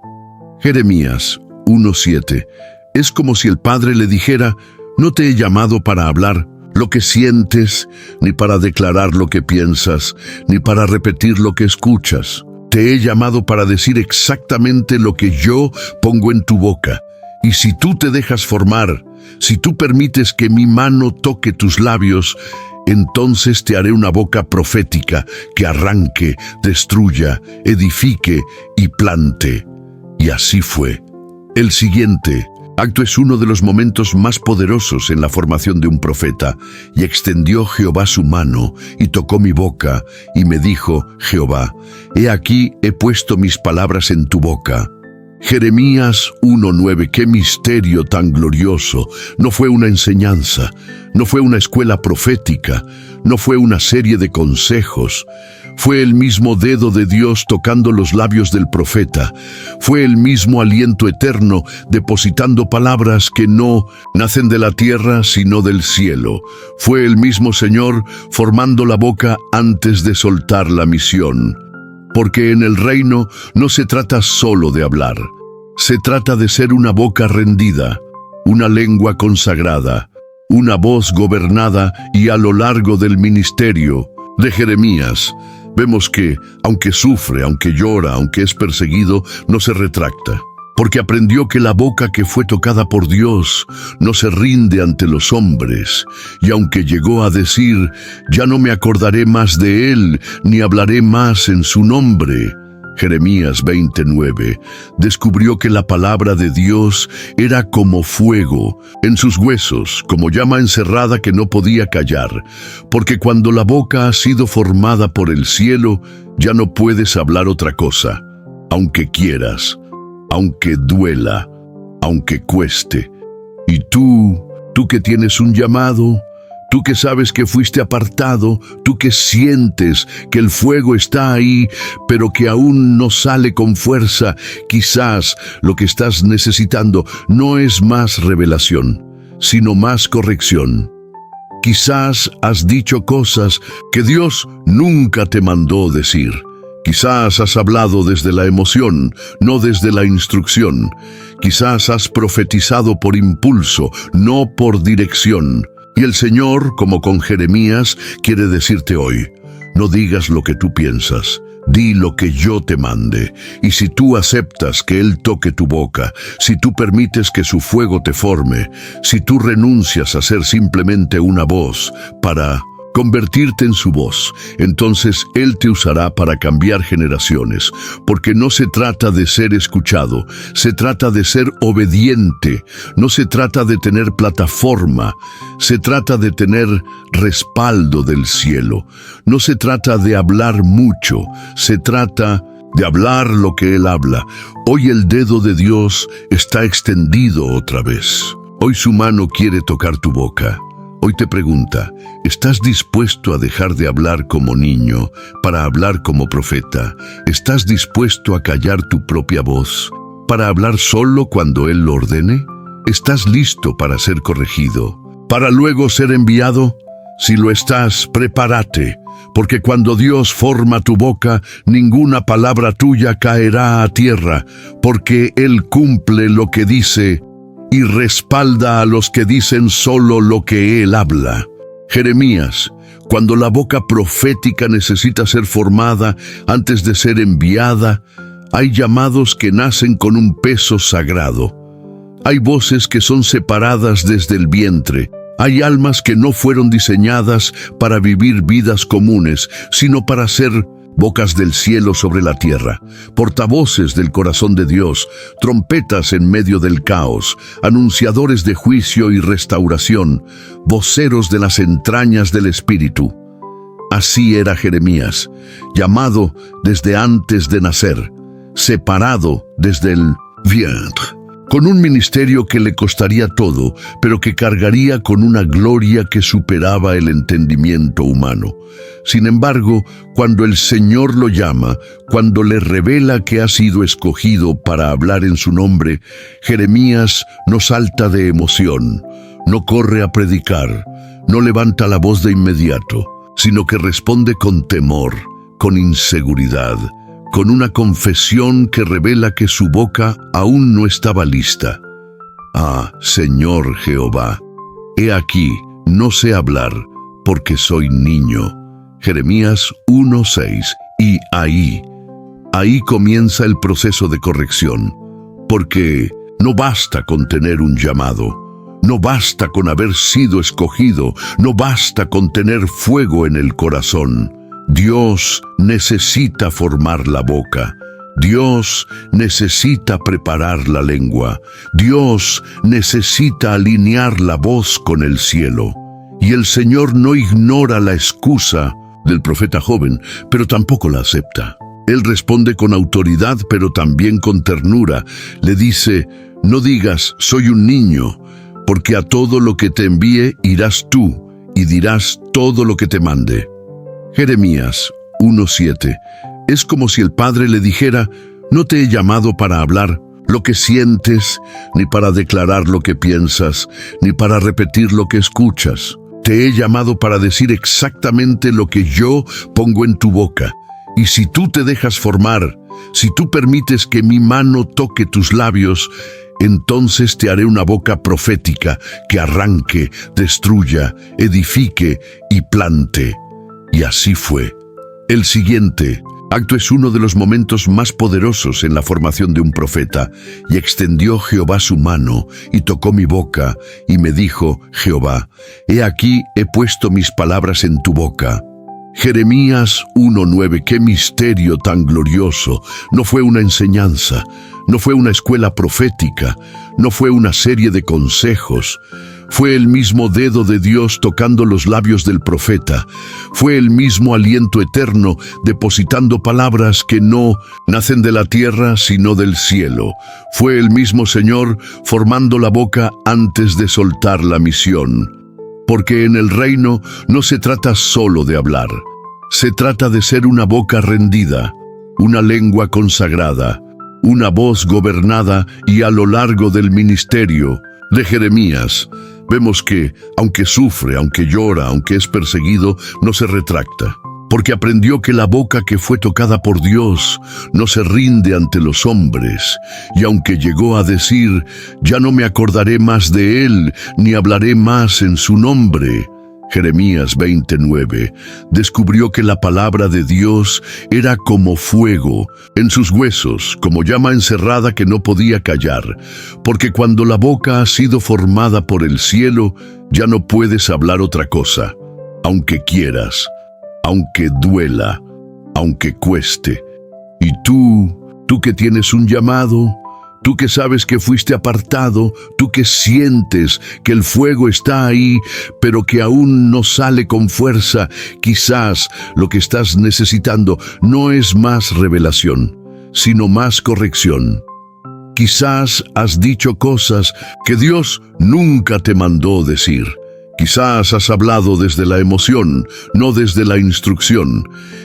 Jeremías 1:7. Es como si el Padre le dijera, no te he llamado para hablar lo que sientes, ni para declarar lo que piensas, ni para repetir lo que escuchas. Te he llamado para decir exactamente lo que yo pongo en tu boca. Y si tú te dejas formar, si tú permites que mi mano toque tus labios, entonces te haré una boca profética que arranque, destruya, edifique y plante. Y así fue. El siguiente acto es uno de los momentos más poderosos en la formación de un profeta. Y extendió Jehová su mano, y tocó mi boca, y me dijo, Jehová, he aquí he puesto mis palabras en tu boca. Jeremías 1:9, qué misterio tan glorioso. No fue una enseñanza, no fue una escuela profética, no fue una serie de consejos. Fue el mismo dedo de Dios tocando los labios del profeta. Fue el mismo aliento eterno depositando palabras que no nacen de la tierra sino del cielo. Fue el mismo Señor formando la boca antes de soltar la misión. Porque en el reino no se trata solo de hablar. Se trata de ser una boca rendida, una lengua consagrada, una voz gobernada. Y a lo largo del ministerio de Jeremías, vemos que, aunque sufre, aunque llora, aunque es perseguido, no se retracta. Porque aprendió que la boca que fue tocada por Dios no se rinde ante los hombres. Y aunque llegó a decir, ya no me acordaré más de él, ni hablaré más en su nombre. Jeremías 20:9, descubrió que la palabra de Dios era como fuego en sus huesos, como llama encerrada que no podía callar, porque cuando la boca ha sido formada por el cielo, ya no puedes hablar otra cosa, aunque quieras, aunque duela, aunque cueste. Y tú que tienes un llamado, tú que sabes que fuiste apartado, tú que sientes que el fuego está ahí, pero que aún no sale con fuerza, quizás lo que estás necesitando no es más revelación, sino más corrección. Quizás has dicho cosas que Dios nunca te mandó decir. Quizás has hablado desde la emoción, no desde la instrucción. Quizás has profetizado por impulso, no por dirección. Y el Señor, como con Jeremías, quiere decirte hoy, no digas lo que tú piensas, di lo que yo te mande. Y si tú aceptas que Él toque tu boca, si tú permites que su fuego te forme, si tú renuncias a ser simplemente una voz para convertirte en su voz, entonces Él te usará para cambiar generaciones, porque no se trata de ser escuchado, se trata de ser obediente, no se trata de tener plataforma, se trata de tener respaldo del cielo, no se trata de hablar mucho, se trata de hablar lo que Él habla. Hoy el dedo de Dios está extendido otra vez. Hoy su mano quiere tocar tu boca. Hoy te pregunta, ¿estás dispuesto a dejar de hablar como niño para hablar como profeta? ¿Estás dispuesto a callar tu propia voz para hablar solo cuando Él lo ordene? ¿Estás listo para ser corregido, para luego ser enviado? Si lo estás, prepárate, porque cuando Dios forma tu boca, ninguna palabra tuya caerá a tierra, porque Él cumple lo que dice y respalda a los que dicen solo lo que Él habla. Jeremías, cuando la boca profética necesita ser formada antes de ser enviada, hay llamados que nacen con un peso sagrado. Hay voces que son separadas desde el vientre. Hay almas que no fueron diseñadas para vivir vidas comunes, sino para ser bocas del cielo sobre la tierra, portavoces del corazón de Dios, trompetas en medio del caos, anunciadores de juicio y restauración, voceros de las entrañas del Espíritu. Así era Jeremías, llamado desde antes de nacer, separado desde el vientre, con un ministerio que le costaría todo, pero que cargaría con una gloria que superaba el entendimiento humano. Sin embargo, cuando el Señor lo llama, cuando le revela que ha sido escogido para hablar en su nombre, Jeremías no salta de emoción, no corre a predicar, no levanta la voz de inmediato, sino que responde con temor, con inseguridad, con una confesión que revela que su boca aún no estaba lista. Ah, Señor Jehová, he aquí, no sé hablar, porque soy niño. Jeremías 1:6. Y ahí comienza el proceso de corrección, porque no basta con tener un llamado, no basta con haber sido escogido, no basta con tener fuego en el corazón. Dios necesita formar la boca. Dios necesita preparar la lengua. Dios necesita alinear la voz con el cielo. Y el Señor no ignora la excusa del profeta joven, pero tampoco la acepta. Él responde con autoridad, pero también con ternura. Le dice, no digas, soy un niño, porque a todo lo que te envíe irás tú, y dirás todo lo que te mande. Jeremías 1:7. Es como si el Padre le dijera, no te he llamado para hablar lo que sientes, ni para declarar lo que piensas, ni para repetir lo que escuchas. Te he llamado para decir exactamente lo que yo pongo en tu boca. Y si tú te dejas formar, si tú permites que mi mano toque tus labios, entonces te haré una boca profética que arranque, destruya, edifique y plante. Y así fue. El siguiente acto es uno de los momentos más poderosos en la formación de un profeta. Y extendió Jehová su mano, y tocó mi boca, y me dijo, Jehová, he aquí he puesto mis palabras en tu boca. Jeremías 1:9, qué misterio tan glorioso. No fue una enseñanza, no fue una escuela profética, no fue una serie de consejos. Fue el mismo dedo de Dios tocando los labios del profeta. Fue el mismo aliento eterno depositando palabras que no nacen de la tierra sino del cielo. Fue el mismo Señor formando la boca antes de soltar la misión. Porque en el reino no se trata solo de hablar. Se trata de ser una boca rendida, una lengua consagrada, una voz gobernada. Y a lo largo del ministerio de Jeremías, vemos que, aunque sufre, aunque llora, aunque es perseguido, no se retracta, porque aprendió que la boca que fue tocada por Dios no se rinde ante los hombres. Y aunque llegó a decir, ya no me acordaré más de él, ni hablaré más en su nombre, Jeremías 20:9, descubrió que la palabra de Dios era como fuego en sus huesos, como llama encerrada que no podía callar, porque cuando la boca ha sido formada por el cielo, ya no puedes hablar otra cosa, aunque quieras, aunque duela, aunque cueste. Y tú que tienes un llamado, tú que sabes que fuiste apartado, tú que sientes que el fuego está ahí, pero que aún no sale con fuerza, quizás lo que estás necesitando no es más revelación, sino más corrección. Quizás has dicho cosas que Dios nunca te mandó decir. Quizás has hablado desde la emoción, no desde la instrucción.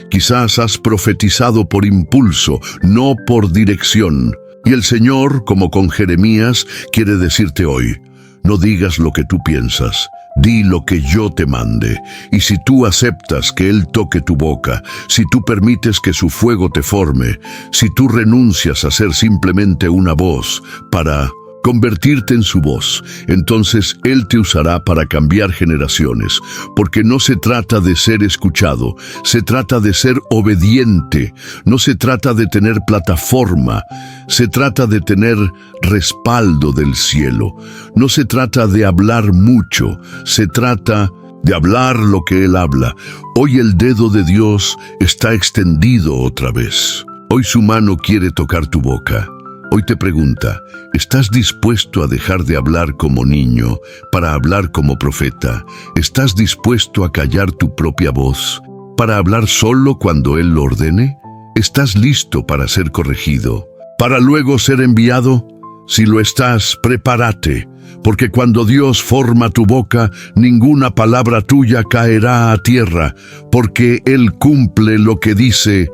Quizás has profetizado por impulso, no por dirección. Y el Señor, como con Jeremías, quiere decirte hoy: no digas lo que tú piensas, di lo que yo te mande. Y si tú aceptas que Él toque tu boca, si tú permites que su fuego te forme, si tú renuncias a ser simplemente una voz para convertirte en su voz, entonces Él te usará para cambiar generaciones, porque no se trata de ser escuchado, se trata de ser obediente, no se trata de tener plataforma, se trata de tener respaldo del cielo, no se trata de hablar mucho, se trata de hablar lo que Él habla. Hoy el dedo de Dios está extendido otra vez. Hoy su mano quiere tocar tu boca. Hoy te pregunta: ¿estás dispuesto a dejar de hablar como niño para hablar como profeta? ¿Estás dispuesto a callar tu propia voz para hablar solo cuando Él lo ordene? ¿Estás listo para ser corregido, para luego ser enviado? Si lo estás, prepárate, porque cuando Dios forma tu boca, ninguna palabra tuya caerá a tierra, porque Él cumple lo que dice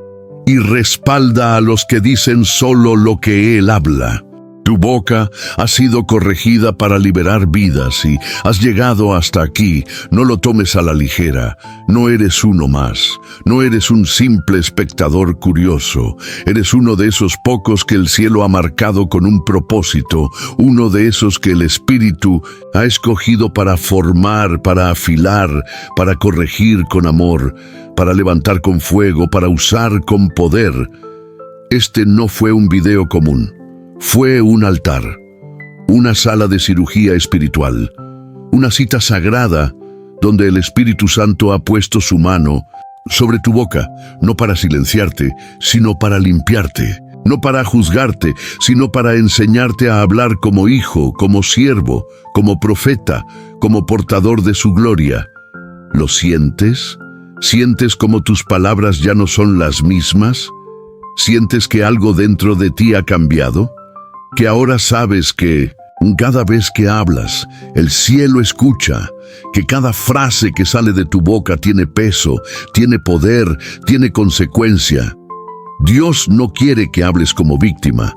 y respalda a los que dicen solo lo que Él habla. Tu boca ha sido corregida para liberar vidas y has llegado hasta aquí. No lo tomes a la ligera. No eres uno más. No eres un simple espectador curioso. Eres uno de esos pocos que el cielo ha marcado con un propósito. Uno de esos que el Espíritu ha escogido para formar, para afilar, para corregir con amor, para levantar con fuego, para usar con poder. Este no fue un video común. Fue un altar, una sala de cirugía espiritual, una cita sagrada donde el Espíritu Santo ha puesto su mano sobre tu boca, no para silenciarte, sino para limpiarte, no para juzgarte, sino para enseñarte a hablar como hijo, como siervo, como profeta, como portador de su gloria. ¿Lo sientes? ¿Sientes como tus palabras ya no son las mismas? ¿Sientes que algo dentro de ti ha cambiado? Que ahora sabes que cada vez que hablas, el cielo escucha, que cada frase que sale de tu boca tiene peso, tiene poder, tiene consecuencia. Dios no quiere que hables como víctima,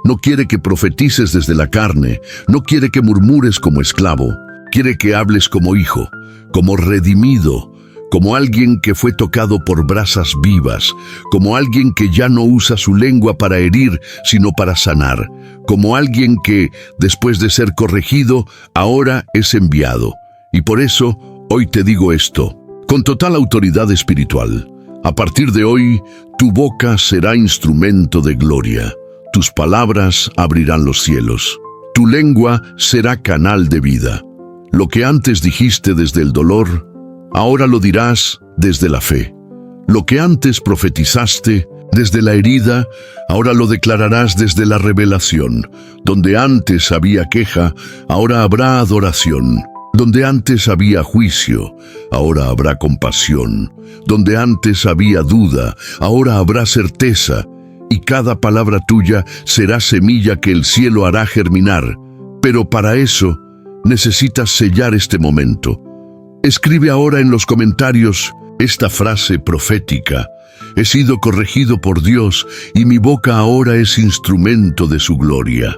no quiere que profetices desde la carne, no quiere que murmures como esclavo, quiere que hables como hijo, como redimido, como alguien que fue tocado por brasas vivas, como alguien que ya no usa su lengua para herir, sino para sanar, como alguien que, después de ser corregido, ahora es enviado. Y por eso, hoy te digo esto, con total autoridad espiritual: a partir de hoy, tu boca será instrumento de gloria, tus palabras abrirán los cielos, tu lengua será canal de vida. Lo que antes dijiste desde el dolor, ahora lo dirás desde la fe. Lo que antes profetizaste desde la herida, ahora lo declararás desde la revelación. Donde antes había queja, ahora habrá adoración. Donde antes había juicio, ahora habrá compasión. Donde antes había duda, ahora habrá certeza. Y cada palabra tuya será semilla que el cielo hará germinar. Pero para eso necesitas sellar este momento. Escribe ahora en los comentarios esta frase profética: he sido corregido por Dios y mi boca ahora es instrumento de su gloria.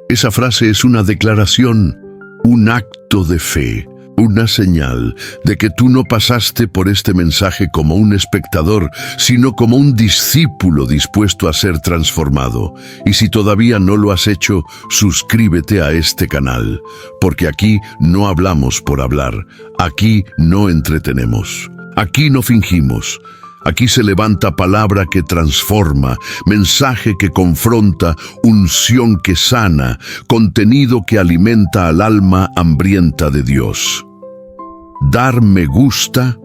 Esa frase es una declaración, un acto de fe, una señal de que tú no pasaste por este mensaje como un espectador, sino como un discípulo dispuesto a ser transformado. Y si todavía no lo has hecho, suscríbete a este canal, porque aquí no hablamos por hablar, aquí no entretenemos, aquí no fingimos. Aquí se levanta palabra que transforma, mensaje que confronta, unción que sana, contenido que alimenta al alma hambrienta de Dios. Dar me gusta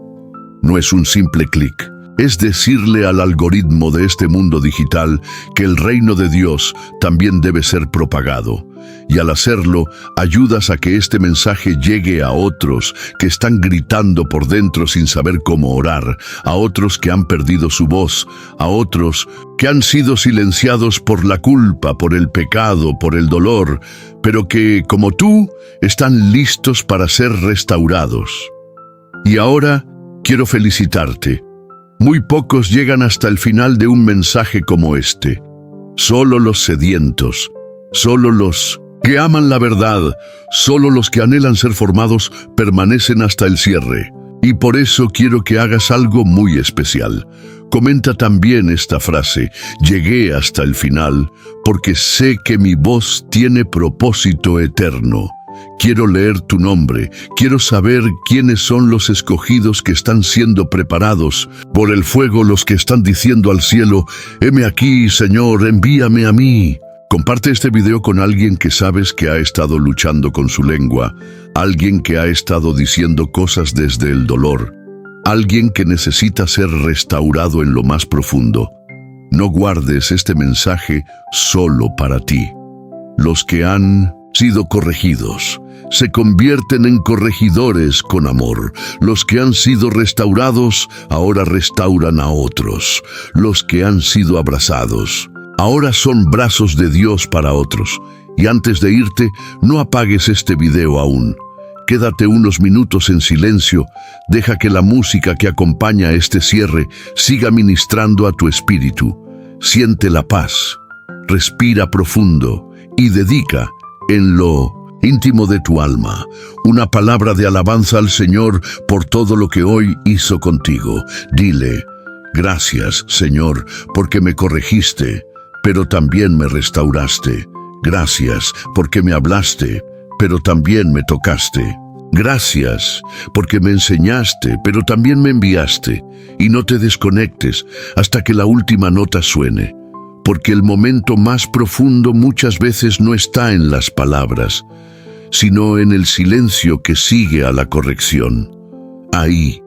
no es un simple clic. Es decirle al algoritmo de este mundo digital que el reino de Dios también debe ser propagado. Y al hacerlo, ayudas a que este mensaje llegue a otros que están gritando por dentro sin saber cómo orar, a otros que han perdido su voz, a otros que han sido silenciados por la culpa, por el pecado, por el dolor, pero que, como tú, están listos para ser restaurados. Y ahora, quiero felicitarte. Muy pocos llegan hasta el final de un mensaje como este. Solo los sedientos, solo los que aman la verdad, solo los que anhelan ser formados permanecen hasta el cierre. Y por eso quiero que hagas algo muy especial. Comenta también esta frase: llegué hasta el final porque sé que mi voz tiene propósito eterno. Quiero leer tu nombre, quiero saber quiénes son los escogidos que están siendo preparados por el fuego, los que están diciendo al cielo: heme aquí, Señor, envíame a mí. Comparte este video con alguien que sabes que ha estado luchando con su lengua, alguien que ha estado diciendo cosas desde el dolor, alguien que necesita ser restaurado en lo más profundo. No guardes este mensaje solo para ti. Los que han sido corregidos se convierten en corregidores con amor. Los que han sido restaurados ahora restauran a otros. Los que han sido abrazados ahora son brazos de Dios para otros. Y antes de irte, no apagues este video aún. Quédate unos minutos en silencio, deja que la música que acompaña este cierre siga ministrando a tu espíritu. Siente la paz, respira profundo y dedica en lo íntimo de tu alma una palabra de alabanza al Señor por todo lo que hoy hizo contigo. Dile: gracias, Señor, porque me corregiste, pero también me restauraste. Gracias porque me hablaste, pero también me tocaste. Gracias porque me enseñaste, pero también me enviaste. Y no te desconectes hasta que la última nota suene, porque el momento más profundo muchas veces no está en las palabras, sino en el silencio que sigue a la corrección. Ahí,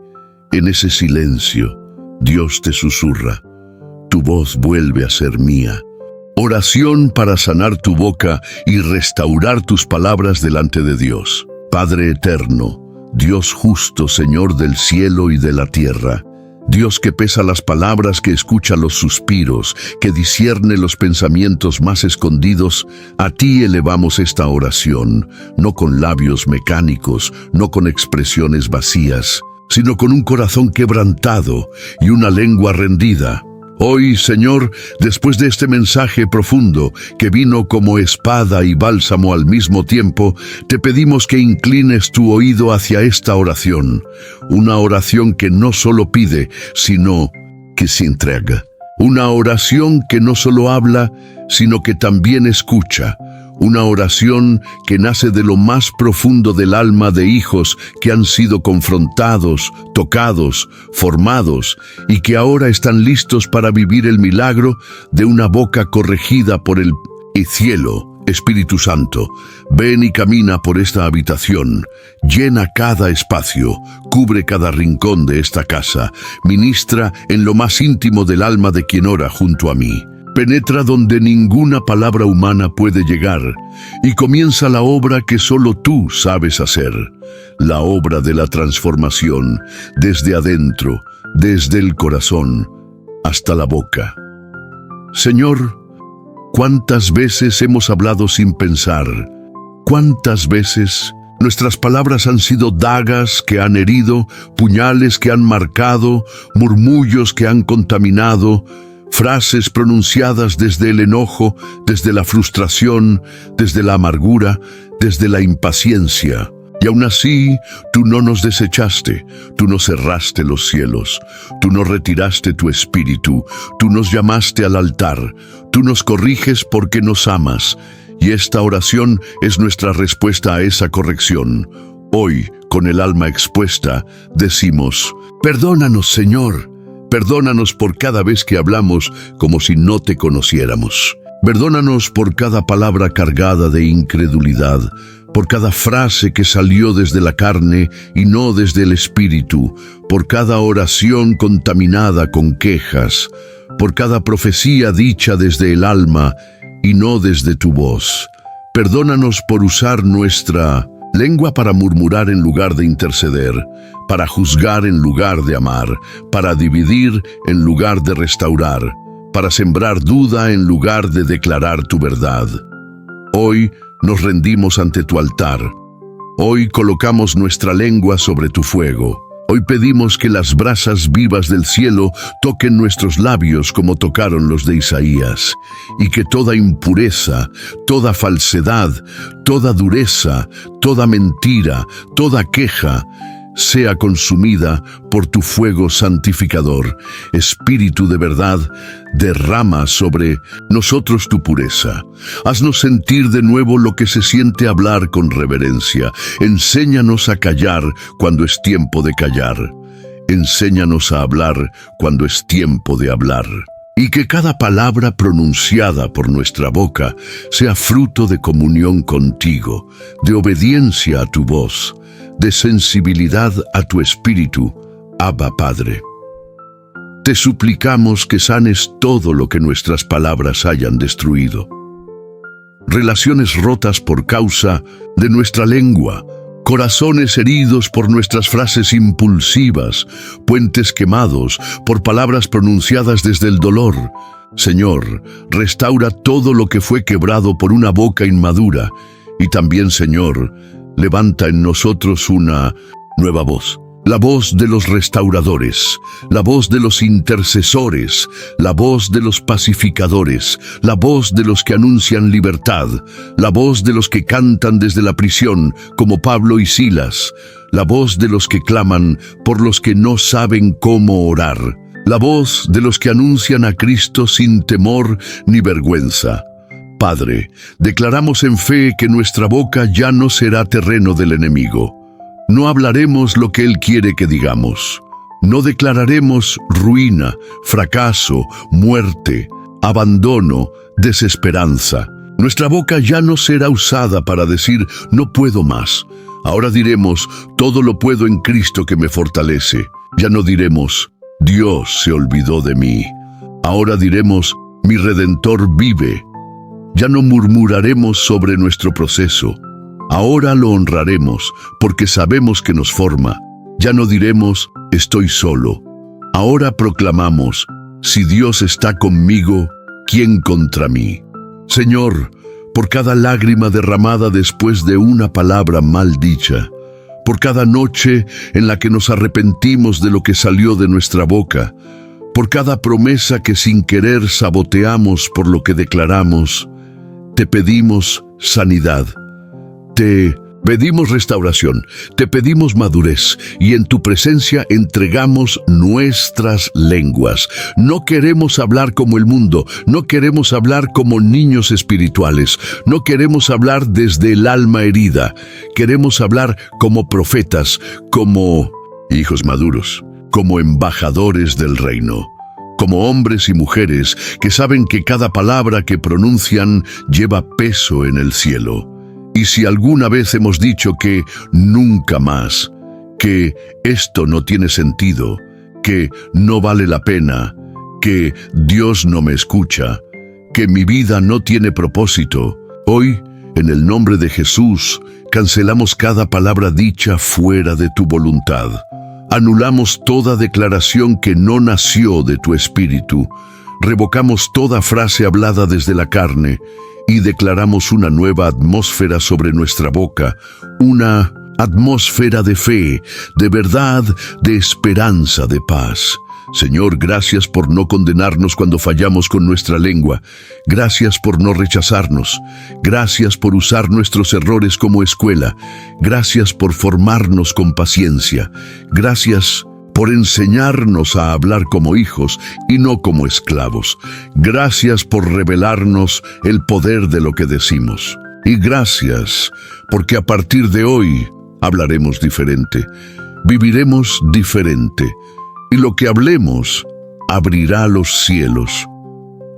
en ese silencio, Dios te susurra: tu voz vuelve a ser mía. Oración para sanar tu boca y restaurar tus palabras delante de Dios. Padre eterno, Dios justo, Señor del cielo y de la tierra, Dios que pesa las palabras, que escucha los suspiros, que discierne los pensamientos más escondidos, a ti elevamos esta oración, no con labios mecánicos, no con expresiones vacías, sino con un corazón quebrantado y una lengua rendida. Hoy, Señor, después de este mensaje profundo que vino como espada y bálsamo al mismo tiempo, te pedimos que inclines tu oído hacia esta oración, una oración que no solo pide, sino que se entrega. Una oración que no solo habla, sino que también escucha. Una oración que nace de lo más profundo del alma de hijos que han sido confrontados, tocados, formados y que ahora están listos para vivir el milagro de una boca corregida por el cielo. Espíritu Santo, ven y camina por esta habitación, llena cada espacio, cubre cada rincón de esta casa, ministra en lo más íntimo del alma de quien ora junto a mí. Penetra donde ninguna palabra humana puede llegar y comienza la obra que solo tú sabes hacer, la obra de la transformación, desde adentro, desde el corazón, hasta la boca. Señor, ¿cuántas veces hemos hablado sin pensar? ¿Cuántas veces nuestras palabras han sido dagas que han herido, puñales que han marcado, murmullos que han contaminado, frases pronunciadas desde el enojo, desde la frustración, desde la amargura, desde la impaciencia? Y aún así, tú no nos desechaste, tú no cerraste los cielos, tú no retiraste tu espíritu, tú nos llamaste al altar, tú nos corriges porque nos amas. Y esta oración es nuestra respuesta a esa corrección. Hoy, con el alma expuesta, decimos: perdónanos, Señor. Perdónanos por cada vez que hablamos como si no te conociéramos. Perdónanos por cada palabra cargada de incredulidad. por cada frase que salió desde la carne y no desde el espíritu, por cada oración contaminada con quejas, por cada profecía dicha desde el alma y no desde tu voz. Perdónanos por usar nuestra lengua para murmurar en lugar de interceder, para juzgar en lugar de amar, para dividir en lugar de restaurar, para sembrar duda en lugar de declarar tu verdad. Hoy nos rendimos ante tu altar. Hoy colocamos nuestra lengua sobre tu fuego. Hoy pedimos que las brasas vivas del cielo toquen nuestros labios como tocaron los de Isaías, y que toda impureza, toda falsedad, toda dureza, toda mentira, toda queja, sea consumida por tu fuego santificador. Espíritu de verdad, derrama sobre nosotros tu pureza. Haznos sentir de nuevo lo que se siente hablar con reverencia. Enséñanos a callar cuando es tiempo de callar. Enséñanos a hablar cuando es tiempo de hablar. Y que cada palabra pronunciada por nuestra boca sea fruto de comunión contigo, de obediencia a tu voz, de sensibilidad a tu espíritu, Abba Padre. Te suplicamos que sanes todo lo que nuestras palabras hayan destruido. Relaciones rotas por causa de nuestra lengua, corazones heridos por nuestras frases impulsivas, puentes quemados por palabras pronunciadas desde el dolor. Señor, restaura todo lo que fue quebrado por una boca inmadura, y también, Señor, levanta en nosotros una nueva voz, la voz de los restauradores, la voz de los intercesores, la voz de los pacificadores, la voz de los que anuncian libertad, la voz de los que cantan desde la prisión, como Pablo y Silas, la voz de los que claman por los que no saben cómo orar, la voz de los que anuncian a Cristo sin temor ni vergüenza. Padre, declaramos en fe que nuestra boca ya no será terreno del enemigo. No hablaremos lo que Él quiere que digamos. No declararemos ruina, fracaso, muerte, abandono, desesperanza. Nuestra boca ya no será usada para decir no puedo más. Ahora diremos todo lo puedo en Cristo que me fortalece. Ya no diremos Dios se olvidó de mí. Ahora diremos mi Redentor vive. Ya no murmuraremos sobre nuestro proceso. Ahora lo honraremos porque sabemos que nos forma. Ya no diremos, estoy solo. Ahora proclamamos, si Dios está conmigo, ¿quién contra mí? Señor, por cada lágrima derramada después de una palabra mal dicha, por cada noche en la que nos arrepentimos de lo que salió de nuestra boca, por cada promesa que sin querer saboteamos por lo que declaramos, te pedimos sanidad, te pedimos restauración, te pedimos madurez y en tu presencia entregamos nuestras lenguas. No queremos hablar como el mundo, no queremos hablar como niños espirituales, no queremos hablar desde el alma herida, queremos hablar como profetas, como hijos maduros, como embajadores del reino. Como hombres y mujeres que saben que cada palabra que pronuncian lleva peso en el cielo. Y si alguna vez hemos dicho que nunca más, que esto no tiene sentido, que no vale la pena, que Dios no me escucha, que mi vida no tiene propósito, hoy, en el nombre de Jesús, cancelamos cada palabra dicha fuera de tu voluntad. Anulamos toda declaración que no nació de tu espíritu. Revocamos toda frase hablada desde la carne y declaramos una nueva atmósfera sobre nuestra boca, una atmósfera de fe, de verdad, de esperanza, de paz. Señor, gracias por no condenarnos cuando fallamos con nuestra lengua. Gracias por no rechazarnos. Gracias por usar nuestros errores como escuela. Gracias por formarnos con paciencia. Gracias por enseñarnos a hablar como hijos y no como esclavos. Gracias por revelarnos el poder de lo que decimos. Y gracias porque a partir de hoy hablaremos diferente, viviremos diferente. Y lo que hablemos abrirá los cielos.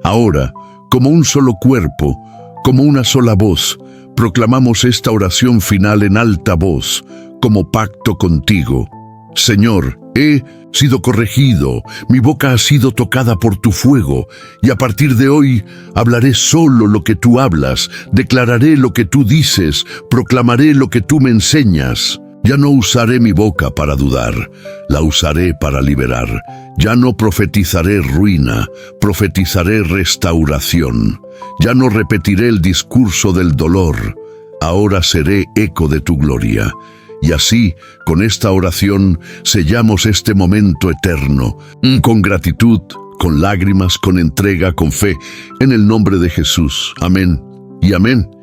Ahora, como un solo cuerpo, como una sola voz, proclamamos esta oración final en alta voz, como pacto contigo. Señor, he sido corregido, mi boca ha sido tocada por tu fuego, y a partir de hoy hablaré solo lo que tú hablas, declararé lo que tú dices, proclamaré lo que tú me enseñas. Ya no usaré mi boca para dudar, la usaré para liberar. Ya no profetizaré ruina, profetizaré restauración. Ya no repetiré el discurso del dolor, ahora seré eco de tu gloria. Y así, con esta oración, sellamos este momento eterno, con gratitud, con lágrimas, con entrega, con fe, en el nombre de Jesús. Amén y amén.